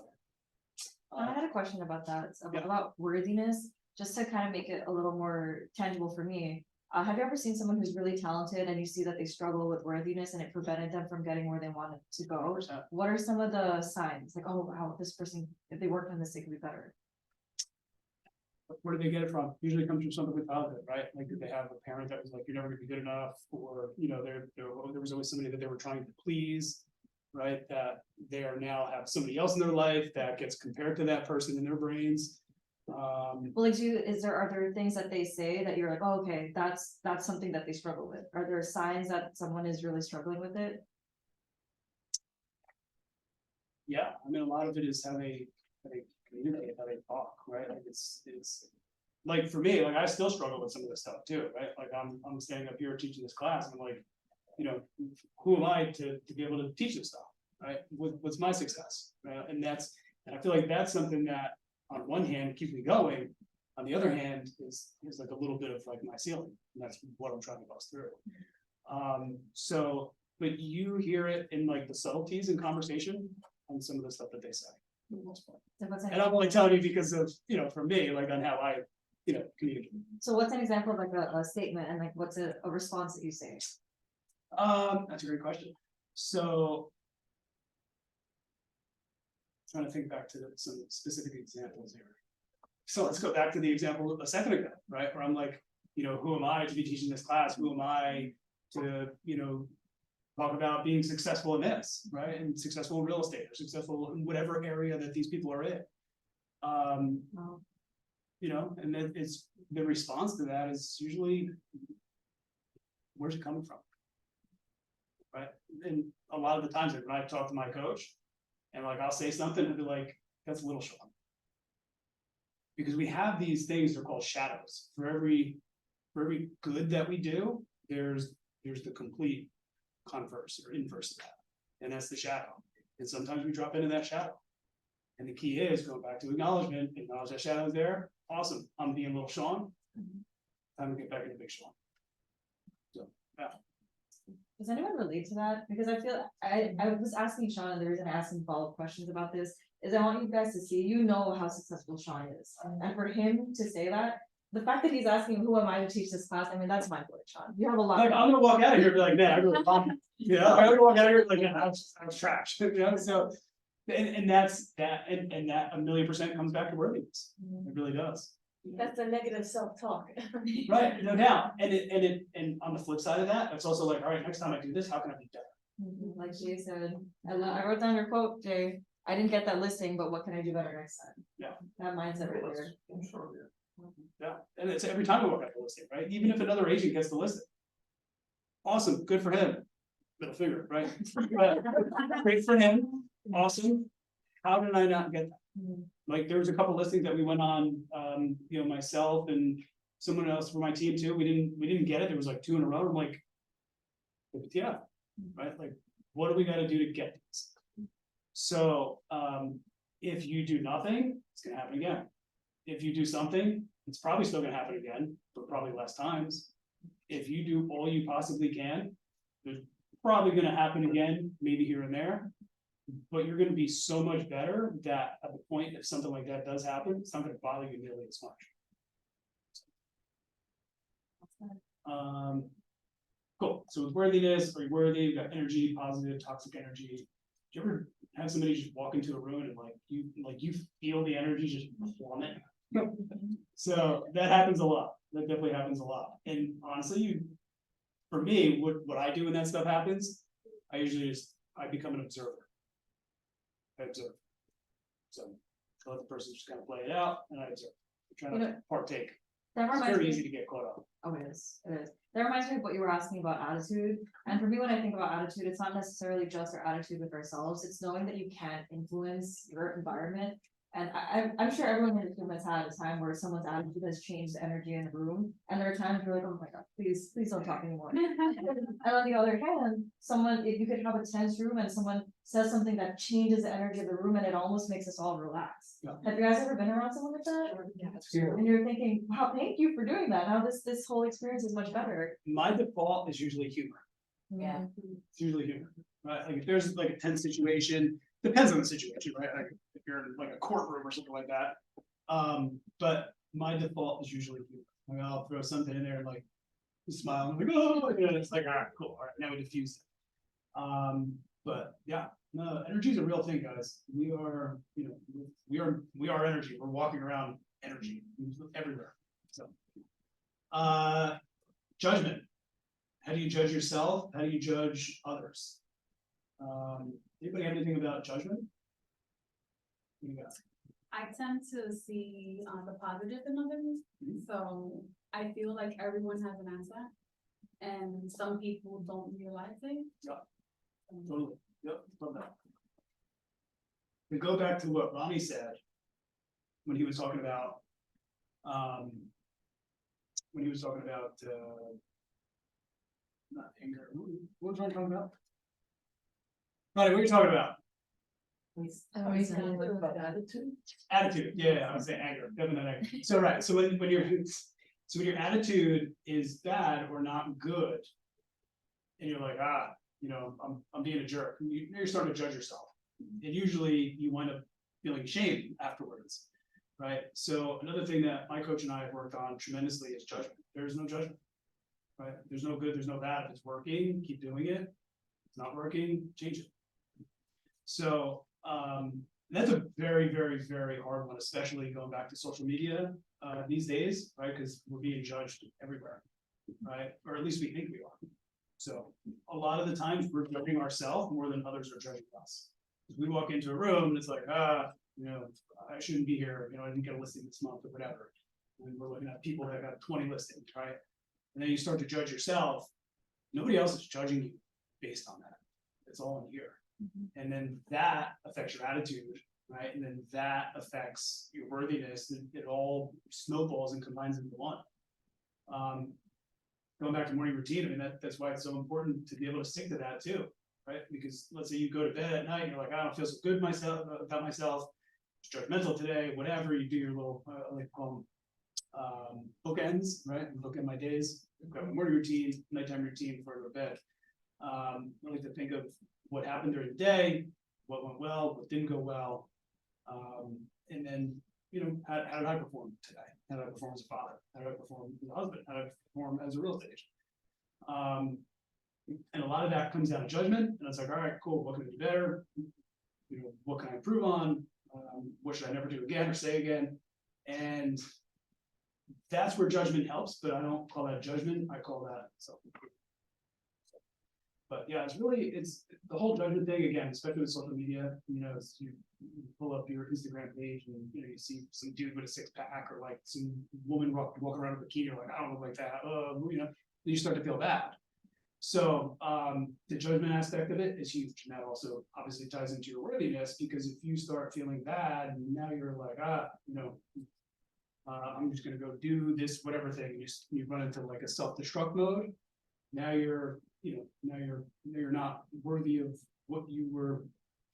Speaker 7: I had a question about that, about worthiness, just to kind of make it a little more tangible for me. Have you ever seen someone who's really talented and you see that they struggle with worthiness and it prevented them from getting where they wanted to go?
Speaker 1: 100%.
Speaker 7: What are some of the signs? Like, oh wow, this person, if they work on this, they could be better.
Speaker 1: Where do they get it from? Usually it comes from something with childhood, right? Like, did they have a parent that was like, you're never gonna be good enough? Or, there was always somebody that they were trying to please, right? That they are now have somebody else in their life that gets compared to that person in their brains.
Speaker 7: Well, like, are there things that they say that you're like, oh, okay, that's something that they struggle with? Are there signs that someone is really struggling with it?
Speaker 1: Yeah, I mean, a lot of it is how they communicate, how they talk, right? Like it's like for me, like I still struggle with some of this stuff too, right? Like I'm standing up here teaching this class, and I'm like, who am I to be able to teach this stuff, right? What's my success, right? And I feel like that's something that on one hand keeps me going, on the other hand is like a little bit of like my ceiling, and that's what I'm trying to bust through. But you hear it in like the subtleties in conversation on some of the stuff that they say, for the most part. And I'm only telling you because of, for me, like on how I, communicate.
Speaker 7: So what's an example of like a statement and like what's a response that you say?
Speaker 1: That's a great question. So trying to think back to some specific examples here. So let's go back to the example a second ago, right? Where I'm like, who am I to be teaching this class? Who am I to, talk about being successful in this, right? And successful in real estate or successful in whatever area that these people are in. And then it's the response to that is usually, where's it coming from? Right. And a lot of the times, like when I talk to my coach and like I'll say something and be like, that's a little Shawn. Because we have these things that are called shadows. For every good that we do, there's the complete converse or inverse of that. And that's the shadow. And sometimes we drop into that shadow. And the key is going back to acknowledgement, acknowledge that shadow is there. Awesome. I'm being little Shawn. Time to get back into big Shawn. So yeah.
Speaker 7: Does anyone relate to that? Because I feel I was asking Shawn, and the reason I asked him follow-up questions about this is I want you guys to see, how successful Shawn is. And for him to say that, the fact that he's asking who am I to teach this class, I mean, that's mind-blowing, Shawn. You have a lot.
Speaker 1: Like, I'm gonna walk out of here and be like, man, I really bombed. I'm gonna walk out of here like, I was trash. So And that's that, and that 1,000,000% comes back to worthiness. It really does.
Speaker 3: That's a negative self-talk.
Speaker 1: Right, no doubt. And on the flip side of that, it's also like, all right, next time I do this, how can I be better?
Speaker 7: Like Jay said, I wrote down your quote, Jay, I didn't get that listing, but what can I do better next time?
Speaker 1: Yeah.
Speaker 7: That mindset right there.
Speaker 8: I'm sure,
Speaker 1: Yeah, and it's every time we work out the listing, right? Even if another agent gets the listing. Awesome, good for him. Middle finger, right? But great for him, awesome. How did I not get that? Like, there was a couple listings that we went on, you know, myself and someone else from my team too, we didn't get it, there was like 2 in a row, I'm like. Yeah, right, like, what do we gotta do to get this? So, if you do nothing, it's gonna happen again. If you do something, it's probably still gonna happen again, but probably less times. If you do all you possibly can, there's probably gonna happen again, maybe here and there. But you're gonna be so much better that at the point if something like that does happen, it's not gonna bother you nearly as much. Cool, so with worthiness, are you worthy? You've got energy, positive, toxic energy. Do you ever have somebody just walk into a room and like you feel the energy just plummet? So that happens a lot. That definitely happens a lot. And honestly, for me, what I do when that stuff happens, I usually I become an observer. I observe. So I let the person just kind of play it out and I observe. I try not to partake.
Speaker 7: That
Speaker 1: It's
Speaker 7: reminds
Speaker 1: very
Speaker 7: me.
Speaker 1: easy to get caught up.
Speaker 7: Oh, it is. That reminds me of what you were asking about attitude. And for me, when I think about attitude, it's not necessarily just our attitude with ourselves. It's knowing that you can't influence your environment. And I'm sure everyone in this room has had a time where someone's attitude has changed the energy in the room. And there are times where like, oh my God, please don't talk anymore. And on the other hand, if you could have a tense room and someone says something that changes the energy of the room and it almost makes us all relax.
Speaker 1: Yeah.
Speaker 7: Have you guys ever been around someone like that?
Speaker 1: Yeah.
Speaker 7: And you're thinking, wow, thank you for doing that. Now this whole experience is much better.
Speaker 1: My default is usually humor.
Speaker 2: Yeah.
Speaker 1: It's usually humor, right? Like if there's like a tense situation, depends on the situation, right? Like if you're in like a courtroom or something like that. But my default is usually humor. Like I'll throw something in there and like smile and like, oh, you know, it's like, all right, cool. All right, now we diffuse it. But yeah, no, energy is a real thing, guys. We are, you know, we are energy. We're walking around energy everywhere. So judgment. How do you judge yourself? How do you judge others? Anybody have anything about judgment? What do you got?
Speaker 5: I tend to see the positive in others, so I feel like everyone has an asset, and some people don't realize it.
Speaker 1: Yeah. Totally. Yep. Love that. To go back to what Ronnie said when he was talking about not anger. What was Ronnie talking about? Ronnie, what are you talking about? Attitude. Yeah, I was saying anger. Definitely not anger. So right. So when your attitude is bad or not good, and you're like, you know, I'm being a jerk. You're starting to judge yourself, and usually you wind up feeling shame afterwards, right? So another thing that my coach and I have worked on tremendously is judgment. There's no judgment, right? There's no good. There's no bad. If it's working, keep doing it. If it's not working, change it. So that's a very, very, very hard one, especially going back to social media these days, right? Because we're being judged everywhere, right? Or at least we think we are. So a lot of the times we're judging ourselves more than others are judging us. We walk into a room and it's like, you know, I shouldn't be here. You know, I didn't get a listing this month or whatever. And we're looking at people that got 20 listings, right? And then you start to judge yourself. Nobody else is judging you based on that. It's all in here. And then that affects your attitude, right? And then that affects your worthiness. It all snowballs and combines into one. Going back to morning routine, I mean, that's why it's so important to be able to stick to that too, right? Because let's say you go to bed at night and you're like, I don't feel so good about myself, it's judgmental today, whatever, you do your little bookends, right? Bookend my days. I've got my morning routine, nighttime routine before I go to bed. I like to think of what happened during the day, what went well, what didn't go well, and then, you know, how did I perform today? How did I perform as a father? How did I perform as a husband? How did I perform as a real estate agent? And a lot of that comes down to judgment, and it's like, all right, cool, what can I do better? You know, what what can I improve on? What should I never do again or say again? And that's where judgment helps, but I don't call that judgment, I call that self. But yeah, it's the whole judgment thing, again, especially with social media, you know, you pull up your Instagram page and, you know, you see some dude with a 6-pack or like some woman walking around with a bikini, you're like, I don't look like that, you know, then you start to feel bad. So, the judgment aspect of it is huge, and that also obviously ties into your worthiness, because if you start feeling bad, now you're like, you know, I'm just gonna go do this, whatever thing, you run into like a self-destruct mode. Now you're, you know, you're not worthy of what you were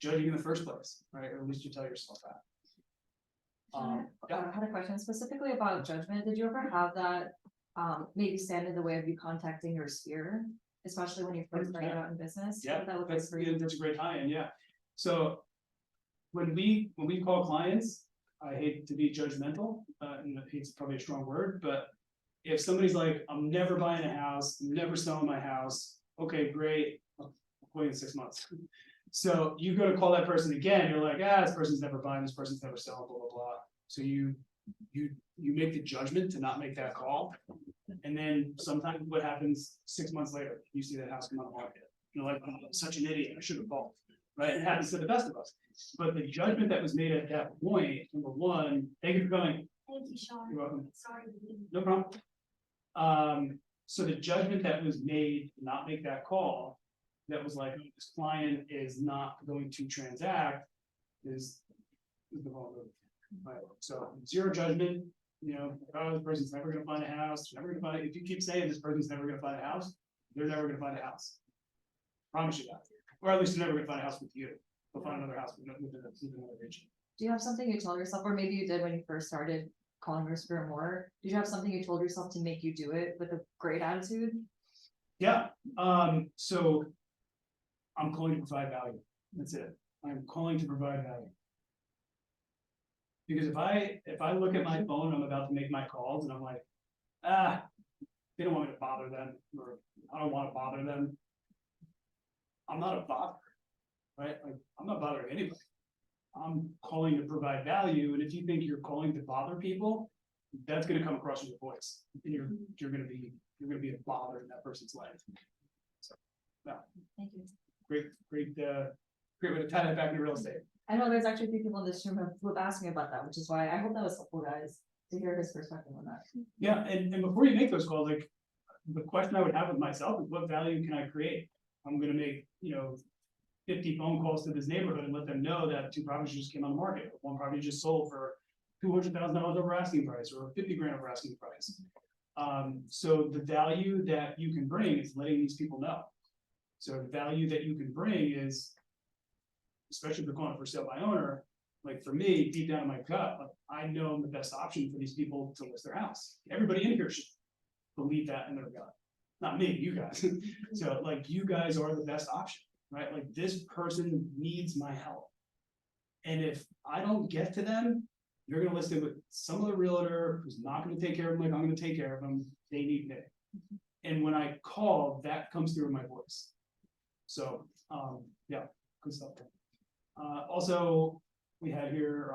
Speaker 1: judging in the first place, right? Or at least you tell yourself that.
Speaker 7: I had a question specifically about judgment. Did you ever have that, maybe stand in the way of you contacting your sphere, especially when you first started out in business?
Speaker 1: Yeah,
Speaker 7: What that looked like
Speaker 1: that's,
Speaker 7: for you?
Speaker 1: that's a great tie-in, yeah. So when we call clients, I hate to be judgmental, and hate's probably a strong word, but if somebody's like, I'm never buying a house, I'm never selling my house, okay, great, I'll wait in 6 months. So you go to call that person again, you're like, this person's never buying, this person's never selling, blah, blah, blah. So you make the judgment to not make that call. And then sometimes what happens 6 months later, you see that house come on the market. You're like, I'm such an idiot, I should have called, right? It happens to the best of us. But the judgment that was made at that point, number one, thank you for coming.
Speaker 5: Thank you, Sean.
Speaker 1: You're welcome.
Speaker 5: Sorry.
Speaker 1: No problem. So the judgment that was made to not make that call, that was like, this client is not going to transact, is the wrong move. Right? So 0 judgment, you know, this person's never gonna find a house, never gonna find, if you keep saying this person's never gonna find a house, they're never gonna find a house. Promise you that. Or at least they're never gonna find a house with you. They'll find another house within another region.
Speaker 7: Do you have something you told yourself, or maybe you did when you first started calling your sphere more? Did you have something you told yourself to make you do it with a great attitude?
Speaker 1: Yeah, so I'm calling to provide value. That's it. I'm calling to provide value. Because if I look at my phone, I'm about to make my calls and I'm like, they don't want me to bother them, or I don't want to bother them. I'm not a bother, right? Like, I'm not bothering anybody. I'm calling to provide value, and if you think you're calling to bother people, that's going to come across in your voice, and you're going to be a bother in that person's life. So, yeah.
Speaker 7: Thank you.
Speaker 1: Great way to tie that back into real estate.
Speaker 7: I know there's actually a few people in this room who have asked me about that, which is why I hope that was helpful, guys, to hear his perspective on that.
Speaker 1: Yeah, and before you make those calls, like, the question I would have with myself is, what value can I create? I'm going to make, you know, 50 phone calls to this neighborhood and let them know that 2 properties just came on the market. One property just sold for $200,000 over asking price, or 50 grand over asking price. So the value that you can bring is letting these people know. So the value that you can bring is, especially if they're calling for sale by owner, like for me, deep down in my gut, like, I know I'm the best option for these people to list their house. Everybody in here should believe that in their gut. Not me, you guys. So like, you guys are the best option, right? Like, this person needs my help. And if I don't get to them, you're gonna list it with some other realtor who's not gonna take care of them like I'm gonna take care of them. They need me. And when I call, that comes through in my voice. So, yeah, good stuff. Also, I had here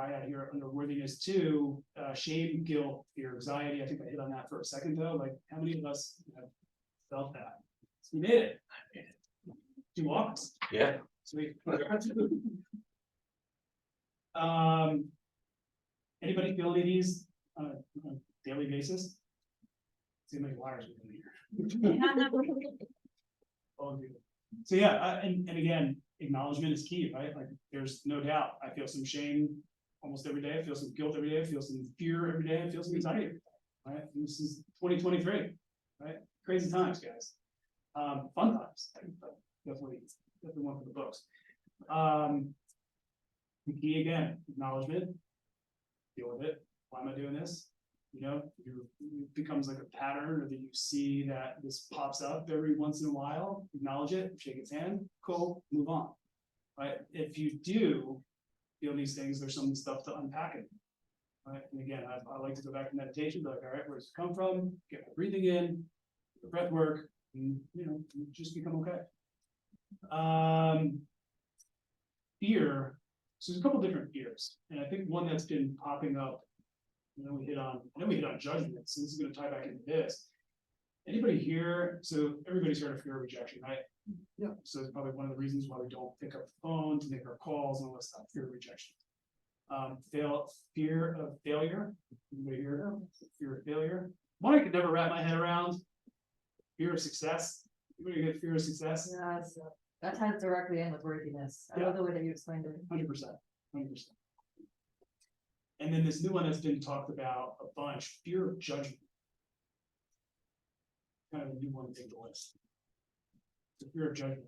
Speaker 1: under worthiness too, shame, guilt, fear, anxiety. I think I hit on that for a second though. Like, how many of us have felt that? We made it. 2 walks.
Speaker 8: Yeah.
Speaker 1: Sweet. Anybody feel any of these on a daily basis? Seem like liars within here. All of you. So yeah, and again, acknowledgement is key, right? Like, there's no doubt. I feel some shame almost every day. I feel some guilt every day. I feel some fear every day. I feel some anxiety every day, right? And this is 2023, right? Crazy times, guys. Fun times. Definitely one for the books. The key again, acknowledgement. Deal with it. Why am I doing this? You know, it becomes like a pattern, or that you see that this pops up every once in a while. Acknowledge it, shake its hand, cool, move on. Right? If you do feel these things, there's some stuff to unpack it. Right? And again, I like to go back to meditation, be like, all right, where does it come from? Get my breathing in, the breath work, and you know, just become okay. Fear So there's a couple different fears, and I think one that's been popping up. And then we hit on judgment, so this is gonna tie back into this. Anybody here, so everybody's heard of fear of rejection, right? Yeah. So it's probably one of the reasons why we don't pick up the phone to make our calls and all that stuff, fear of rejection. Fear of failure, anybody here, fear of failure? One I could never wrap my head around, fear of success, anybody get fear of success?
Speaker 7: Yeah, so that ties directly in with worthiness. I love the way that you explained it.
Speaker 1: 100%. And then this new one that's been talked about a bunch, fear of judgment. Kind of a new one to take the list. The fear of judgment.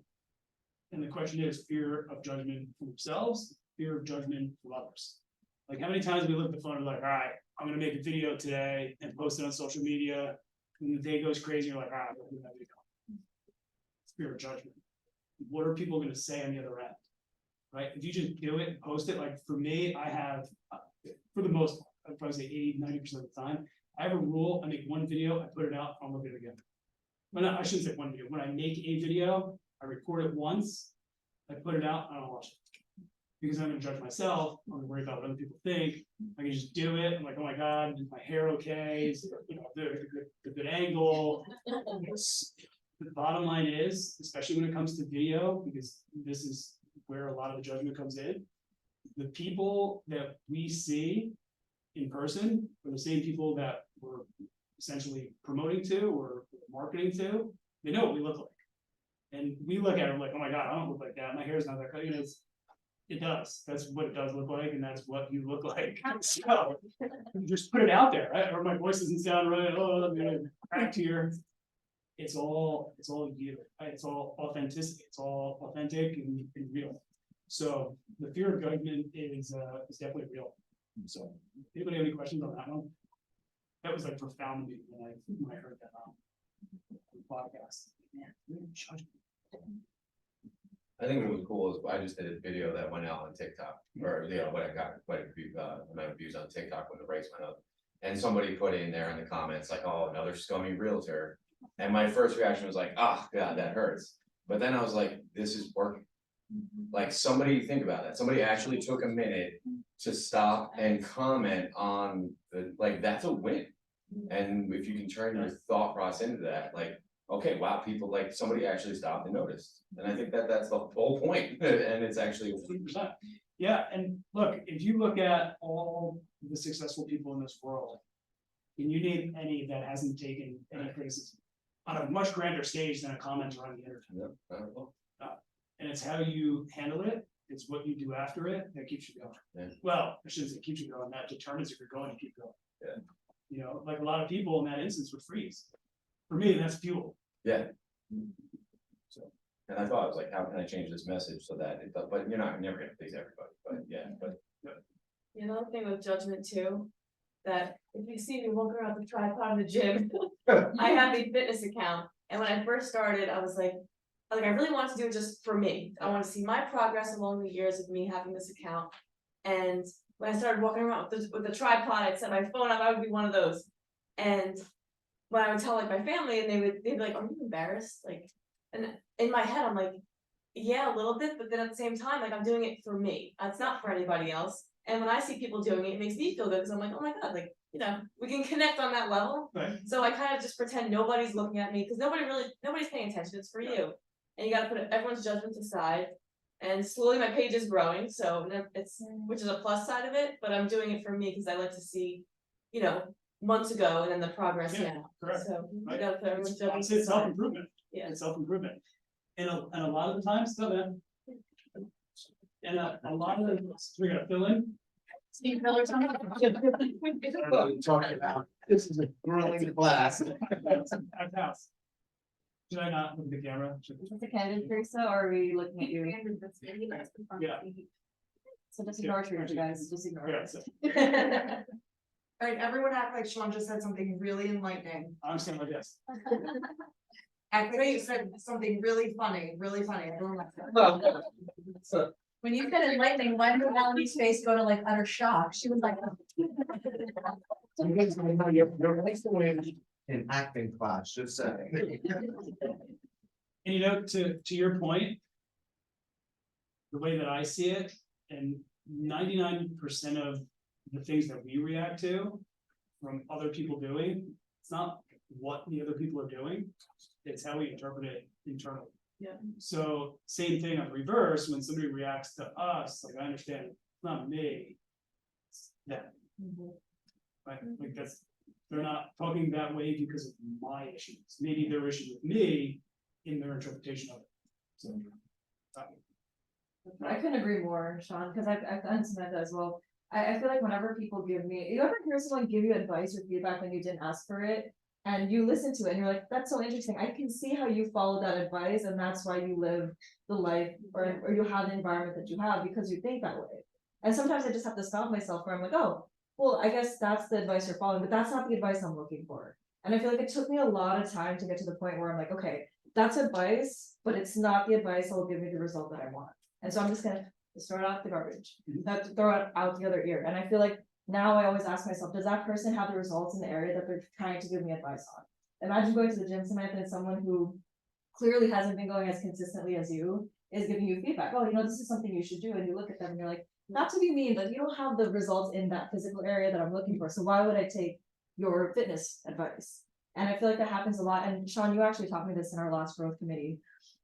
Speaker 1: And the question is fear of judgment from themselves, fear of judgment from others. Like how many times we look at the phone and we're like, all right, I'm gonna make a video today and post it on social media. And the day goes crazy, you're like, all right, I'm gonna do that video. It's fear of judgment. What are people gonna say on the other end? Right? If you just do it and post it, like for me, I have, for the most part, I'd probably say 80-90% of the time, I have a rule, I make one video, I put it out, I'll look at it again. Well, no, I shouldn't say one video. When I make a video, I record it once, I put it out, I don't watch it. Because I'm gonna judge myself, I'm gonna worry about what other people think. I can just do it, I'm like, oh my God, is my hair okay? Is, you know, the good angle. The bottom line is, especially when it comes to video, because this is where a lot of the judgment comes in. The people that we see in person are the same people that we're essentially promoting to or marketing to. They know what we look like. And we look at it like, oh my God, I don't look like that. My hair's not that good. You know, it does. That's what it does look like, and that's what you look like. So just put it out there, right? Or my voice doesn't sound right. Oh, I'm gonna crack here. It's all you, right? It's all authenticity. It's all authentic and real. So the fear of judgment is definitely real. So anybody have any questions on that one? That was like profound to me when I heard that on the podcast. Man, judgment.
Speaker 11: I think what was cool is I just did a video that went out on TikTok, or when I got quite a few amount of views on TikTok when the rates went up. And somebody put in there in the comments like, oh, another scummy realtor. And my first reaction was like, oh God, that hurts. But then I was like, this is working. Like somebody think about that. Somebody actually took a minute to stop and comment on the, like, that's a win. And if you can turn your thought process into that, like, okay, wow, people, like, somebody actually stopped and noticed. And I think that that's the whole point. And it's actually
Speaker 1: 100%. Yeah, and look, if you look at all the successful people in this world, can you name any that hasn't taken any criticism on a much grander stage than a commenter on the internet?
Speaker 11: Yeah, I don't know.
Speaker 1: And it's how you handle it, it's what you do after it that keeps you going.
Speaker 11: Yeah.
Speaker 1: Well, I shouldn't say keeps you going, that determines if you're going to keep going.
Speaker 11: Yeah.
Speaker 1: You know, like a lot of people in that instance would freeze. For me, that's fuel.
Speaker 11: Yeah. So, and I thought, I was like, how can I change this message so that it does, but you're never gonna please everybody, but yeah, but.
Speaker 3: Another thing with judgment too, that if you see me walking around the tripod in the gym, I have a fitness account, and when I first started, I was like, I really wanted to do it just for me. I want to see my progress along the years of me having this account. And when I started walking around with the tripod, I'd set my phone up, I would be one of those. And when I would tell like my family, and they'd be like, are you embarrassed? Like, and in my head, I'm like, yeah, a little bit, but then at the same time, like I'm doing it for me. It's not for anybody else. And when I see people doing it, it makes me feel good because I'm like, oh my God, like, you know, we can connect on that level.
Speaker 1: Right.
Speaker 3: So I kind of just pretend nobody's looking at me because nobody's paying attention. It's for you. And you got to put everyone's judgments aside. And slowly my page is growing. So which is a plus side of it, but I'm doing it for me because I like to see, you know, months ago and then the progress now.
Speaker 1: Correct.
Speaker 3: So
Speaker 1: Right.
Speaker 3: you got to put everyone's judgments
Speaker 1: It's
Speaker 3: aside.
Speaker 1: self-improvement.
Speaker 3: Yeah.
Speaker 1: It's self-improvement. And a lot of the times, so then. And a lot of the, we're gonna fill in.
Speaker 6: Steve Miller's on. Talking about, this is a grilling class.
Speaker 1: House. Should I not look at the camera?
Speaker 7: Is the candid, Teresa, or are we looking at you?
Speaker 1: Yeah.
Speaker 7: So just ignore Teresa, guys, just ignore
Speaker 1: Yeah,
Speaker 7: it.
Speaker 1: so
Speaker 12: All right, everyone act like Shawn just said something really enlightening.
Speaker 1: I'm saying like this.
Speaker 12: Act like you said something really funny, everyone laughed.
Speaker 5: When you said enlightening, why did Melanie's face go to like utter shock? She was like.
Speaker 6: You're nice to win in acting class, just saying.
Speaker 1: And you know, to your point. The way that I see it, and 99% of the things that we react to from other people doing, it's not what the other people are doing, it's how we interpret it internally.
Speaker 3: Yeah.
Speaker 1: So same thing on the reverse, when somebody reacts to us, like I understand, it's not me, it's them. Right, like that's, they're not talking that way because of my issues, maybe their issues with me in their interpretation of it. So.
Speaker 7: I couldn't agree more, Sean, because I've done some of that as well. I feel like whenever people give me, you ever hear someone give you advice or feedback when you didn't ask for it? And you listen to it and you're like, that's so interesting. I can see how you follow that advice and that's why you live the life or you have the environment that you have because you think that way. And sometimes I just have to stop myself where I'm like, oh, well, I guess that's the advice you're following, but that's not the advice I'm looking for. And I feel like it took me a lot of time to get to the point where I'm like, okay, that's advice, but it's not the advice that will give me the result that I want. And so I'm just gonna throw it out the garbage, not throw it out the other ear. And I feel like now I always ask myself, does that person have the results in the area that they're trying to give me advice on? Imagine going to the gym, Samantha, and someone who clearly hasn't been going as consistently as you is giving you feedback. Oh, this is something you should do. And you look at them and you're like, not to be mean, but you don't have the results in that physical area that I'm looking for. So why would I take your fitness advice? And I feel like that happens a lot. And Sean, you actually taught me this in our last growth committee.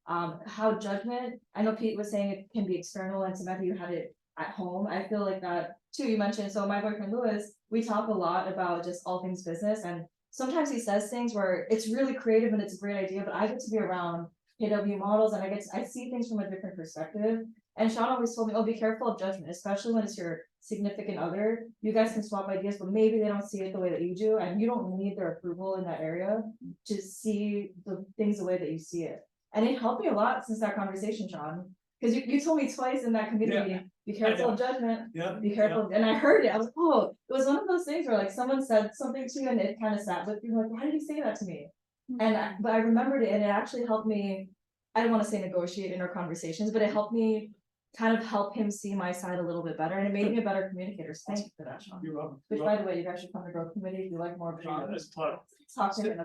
Speaker 7: How judgment, I know Pete was saying it can be external and Samantha, you had it at home. I feel like that too, you mentioned, so my boyfriend Lewis, we talk a lot about just all things business and sometimes he says things where it's really creative and it's a great idea, but I get to be around KW models and I see things from a different perspective. And Sean always told me, oh, be careful of judgment, especially when it's your significant other. You guys can swap ideas, but maybe they don't see it the way that you do. And you don't need their approval in that area to see the things the way that you see it. And it helped me a lot since that conversation, Sean. Because you told me twice in that community, be careful of judgment, be careful. And I heard it, I was like, oh, it was one of those things where like someone said something to you and it kind of sat with you, like, why did he say that to me? But I remembered it and it actually helped me, I don't want to say negotiate in our conversations, but it helped me kind of help him see my side a little bit better and it made me a better communicator. So thank you for that, Sean.
Speaker 1: You're welcome.
Speaker 7: Which by the way, you guys should come to growth committee if you like more of Sean. Talk to him.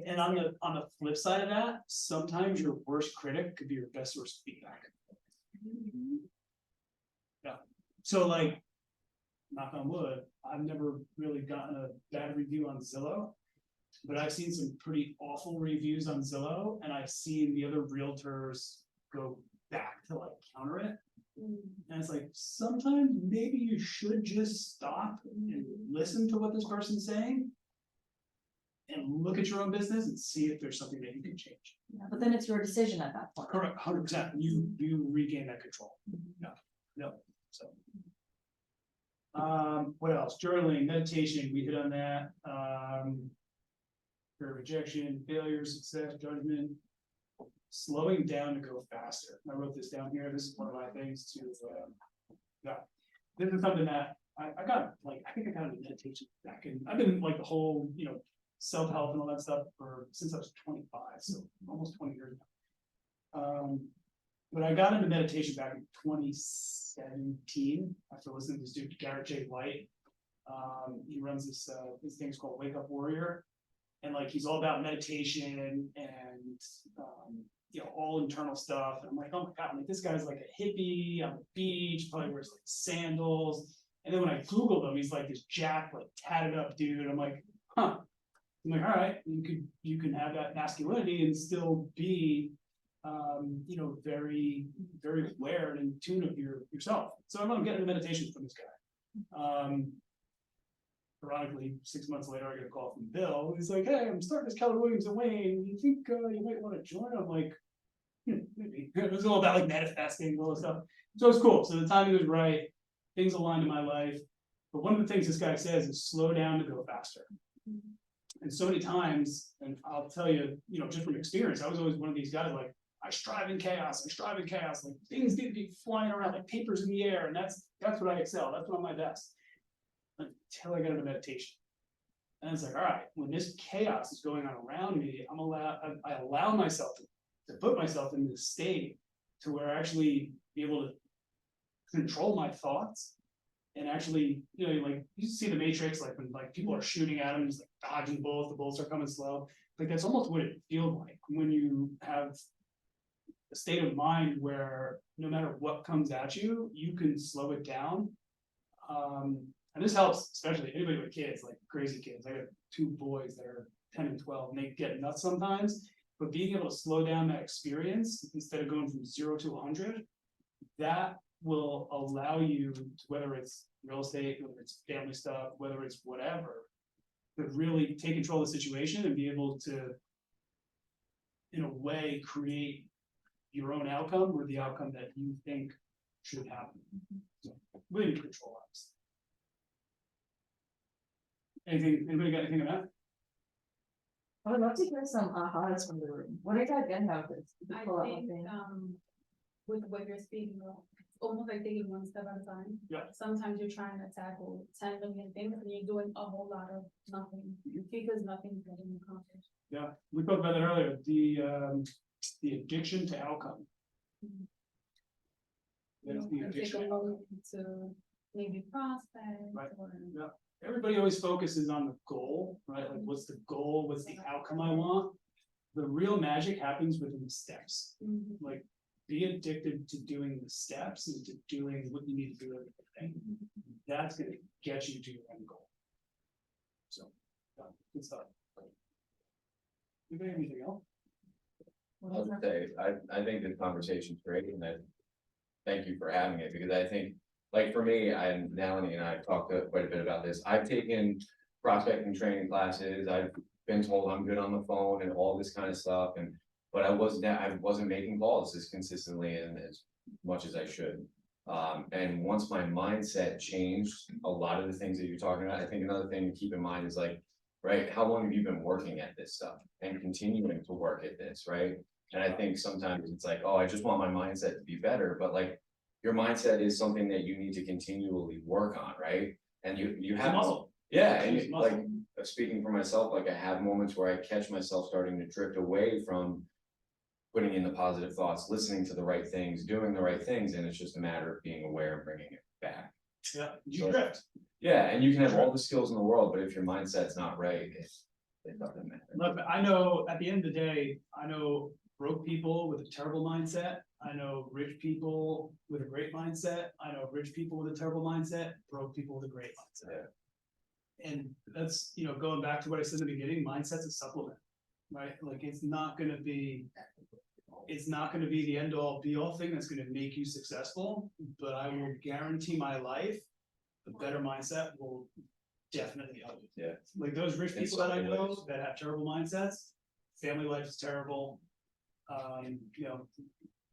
Speaker 1: And on the flip side of that, sometimes your worst critic could be your best source of feedback. Yeah. So like, knock on wood, I've never really gotten a bad review on Zillow, but I've seen some pretty awful reviews on Zillow, and I've seen the other realtors go back to like counter it. And it's like, sometimes maybe you should just stop and listen to what this person's saying and look at your own business and see if there's something that you can change.
Speaker 7: Yeah, but then it's your decision at that point.
Speaker 1: Correct, 100%. You regain that control. No. So. What else? Journaling, meditation, we hit on that. Fear of rejection, failure, success, judgment. Slowing down to go faster. I wrote this down here. This is one of my things to yeah. This is something that I got like, I think I got into meditation back in, I've been like the whole, self-help and all that stuff since I was 25, so almost 20 years now. But I got into meditation back in 2017 after listening to this dude, Garrett J. White. He runs this thing's called Wake Up Warrior. And like, he's all about meditation and, all internal stuff. And I'm like, oh my God, this guy's like a hippie on the beach, probably wears like sandals. And then when I Googled him, he's like this jacked, like tatted up dude. I'm like, huh. I'm like, all right, you can have that masculinity and still be, very, very aware and in tune of yourself. So I'm getting the meditation from this guy. Ironically, 6 months later, I get a call from Bill. He's like, hey, I'm starting this Keller Williams in Wayne. You think you might want to join? I'm like, maybe. It was all about like manifesting and all this stuff. So it's cool. So the timing was right. Things aligned in my life. But one of the things this guy says is slow down to go faster. And so many times, and I'll tell you, just from experience, I was always one of these guys like, I strive in chaos. Like things need to be flying around like papers in the air. And that's what I excel. That's what I'm my best. Until I got into meditation. And it's like, all right, when this chaos is going on around me, I allow myself to put myself in this state to where I actually be able to control my thoughts and actually, like you see the Matrix, like when like people are shooting at them, just like dodging bullets, the bullets are coming slow. Like that's almost what it feels like when you have a state of mind where no matter what comes at you, you can slow it down. And this helps, especially anybody with kids, like crazy kids. I got 2 boys that are 10 and 12, and they get nuts sometimes. But being able to slow down that experience instead of going from 0 to 100, that will allow you, whether it's real estate, whether it's family stuff, whether it's whatever, to really take control of the situation and be able to, in a way, create your own outcome or the outcome that you think should happen. So really need to control us. Anybody got anything on that?
Speaker 7: I would love to hear some ahas from the room. What did I get out of this?
Speaker 5: I think, with what you're speaking of, it's almost like taking one step at a time.
Speaker 1: Yeah.
Speaker 5: Sometimes you're trying to tackle 10 million things and you're doing a whole lot of nothing because nothing's getting accomplished.
Speaker 1: Yeah, we talked about that earlier, the addiction to outcome. That's the
Speaker 5: And take
Speaker 1: addiction.
Speaker 5: a moment to maybe prospect
Speaker 1: Right.
Speaker 5: or.
Speaker 1: Yeah. Everybody always focuses on the goal, right? Like, what's the goal? What's the outcome I want? The real magic happens within the steps.
Speaker 5: Mhm.
Speaker 1: Like, be addicted to doing the steps and to doing what you need to do every day. That's gonna get you to your end goal. So, yeah, good stuff. Anybody have anything else?
Speaker 11: I would say, I think this conversation's great, and I thank you for having it, because I think, like, for me, Natalie and I have talked quite a bit about this. I've taken prospecting training classes, I've been told I'm good on the phone and all this kind of stuff, but I wasn't making calls as consistently and as much as I should. And once my mindset changed, a lot of the things that you're talking about, I think another thing to keep in mind is, like, right, how long have you been working at this stuff and continuing to work at this, right? And I think sometimes it's like, oh, I just want my mindset to be better, but like, your mindset is something that you need to continually work on, right? And you have
Speaker 1: muscle.
Speaker 11: Yeah, and
Speaker 1: It's
Speaker 11: like,
Speaker 1: muscle.
Speaker 11: speaking for myself, like, I have moments where I catch myself starting to drift away from putting in the positive thoughts, listening to the right things, doing the right things, and it's just a matter of being aware and bringing it back.
Speaker 1: Yeah, you
Speaker 11: So-
Speaker 1: drift.
Speaker 11: Yeah, and you can have all the skills in the world, but if your mindset's not right, it doesn't matter.
Speaker 1: Look, I know at the end of the day, I know broke people with a terrible mindset. I know rich people with a great mindset. I know rich people with a terrible mindset, broke people with a great mindset. And that's, going back to what I said in the beginning, mindset's a supplement, right? Like, it's not gonna be the end all be all thing that's gonna make you successful, but I will guarantee my life, the better mindset will definitely help you.
Speaker 11: Yeah.
Speaker 1: Like, those rich people that I know that have terrible mindsets, family life is terrible.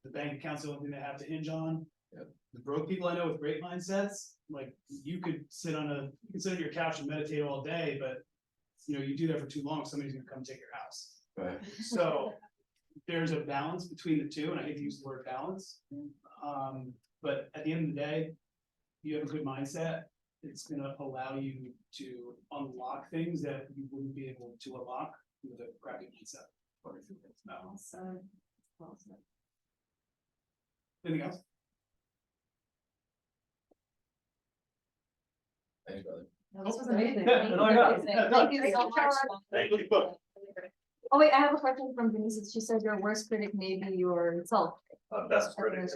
Speaker 1: The bank account's the only thing they have to hinge on.
Speaker 11: Yep.
Speaker 1: The broke people I know with great mindsets, like, you could sit on your couch and meditate all day, but you do that for too long, somebody's gonna come take your house.
Speaker 11: Right.
Speaker 1: So there's a balance between the two, and I hate to use the word balance. But at the end of the day, you have a good mindset, it's gonna allow you to unlock things that you wouldn't be able to unlock with a crappy mindset. Anything else?
Speaker 11: Thanks, brother.
Speaker 7: This was amazing.
Speaker 1: Yeah,
Speaker 7: Thank you.
Speaker 1: no, I got it.
Speaker 7: Amazing.
Speaker 1: Yeah,
Speaker 7: Thank you so much.
Speaker 1: Thank you.
Speaker 7: Oh wait, I have a question from Denise. She said your worst critic may be yourself.
Speaker 8: Best critic,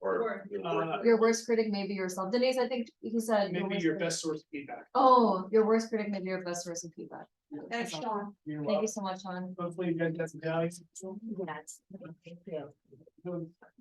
Speaker 8: or.
Speaker 7: Your worst critic may be yourself. Denise, I think he said.
Speaker 1: Maybe your best source of feedback.
Speaker 7: Oh, your worst critic may be your best source of feedback.
Speaker 5: That's Shawn.
Speaker 1: You're
Speaker 7: Thank
Speaker 1: welcome.
Speaker 7: you so much, Sean.
Speaker 1: Hopefully you guys got some value.
Speaker 2: Yes. Thank you.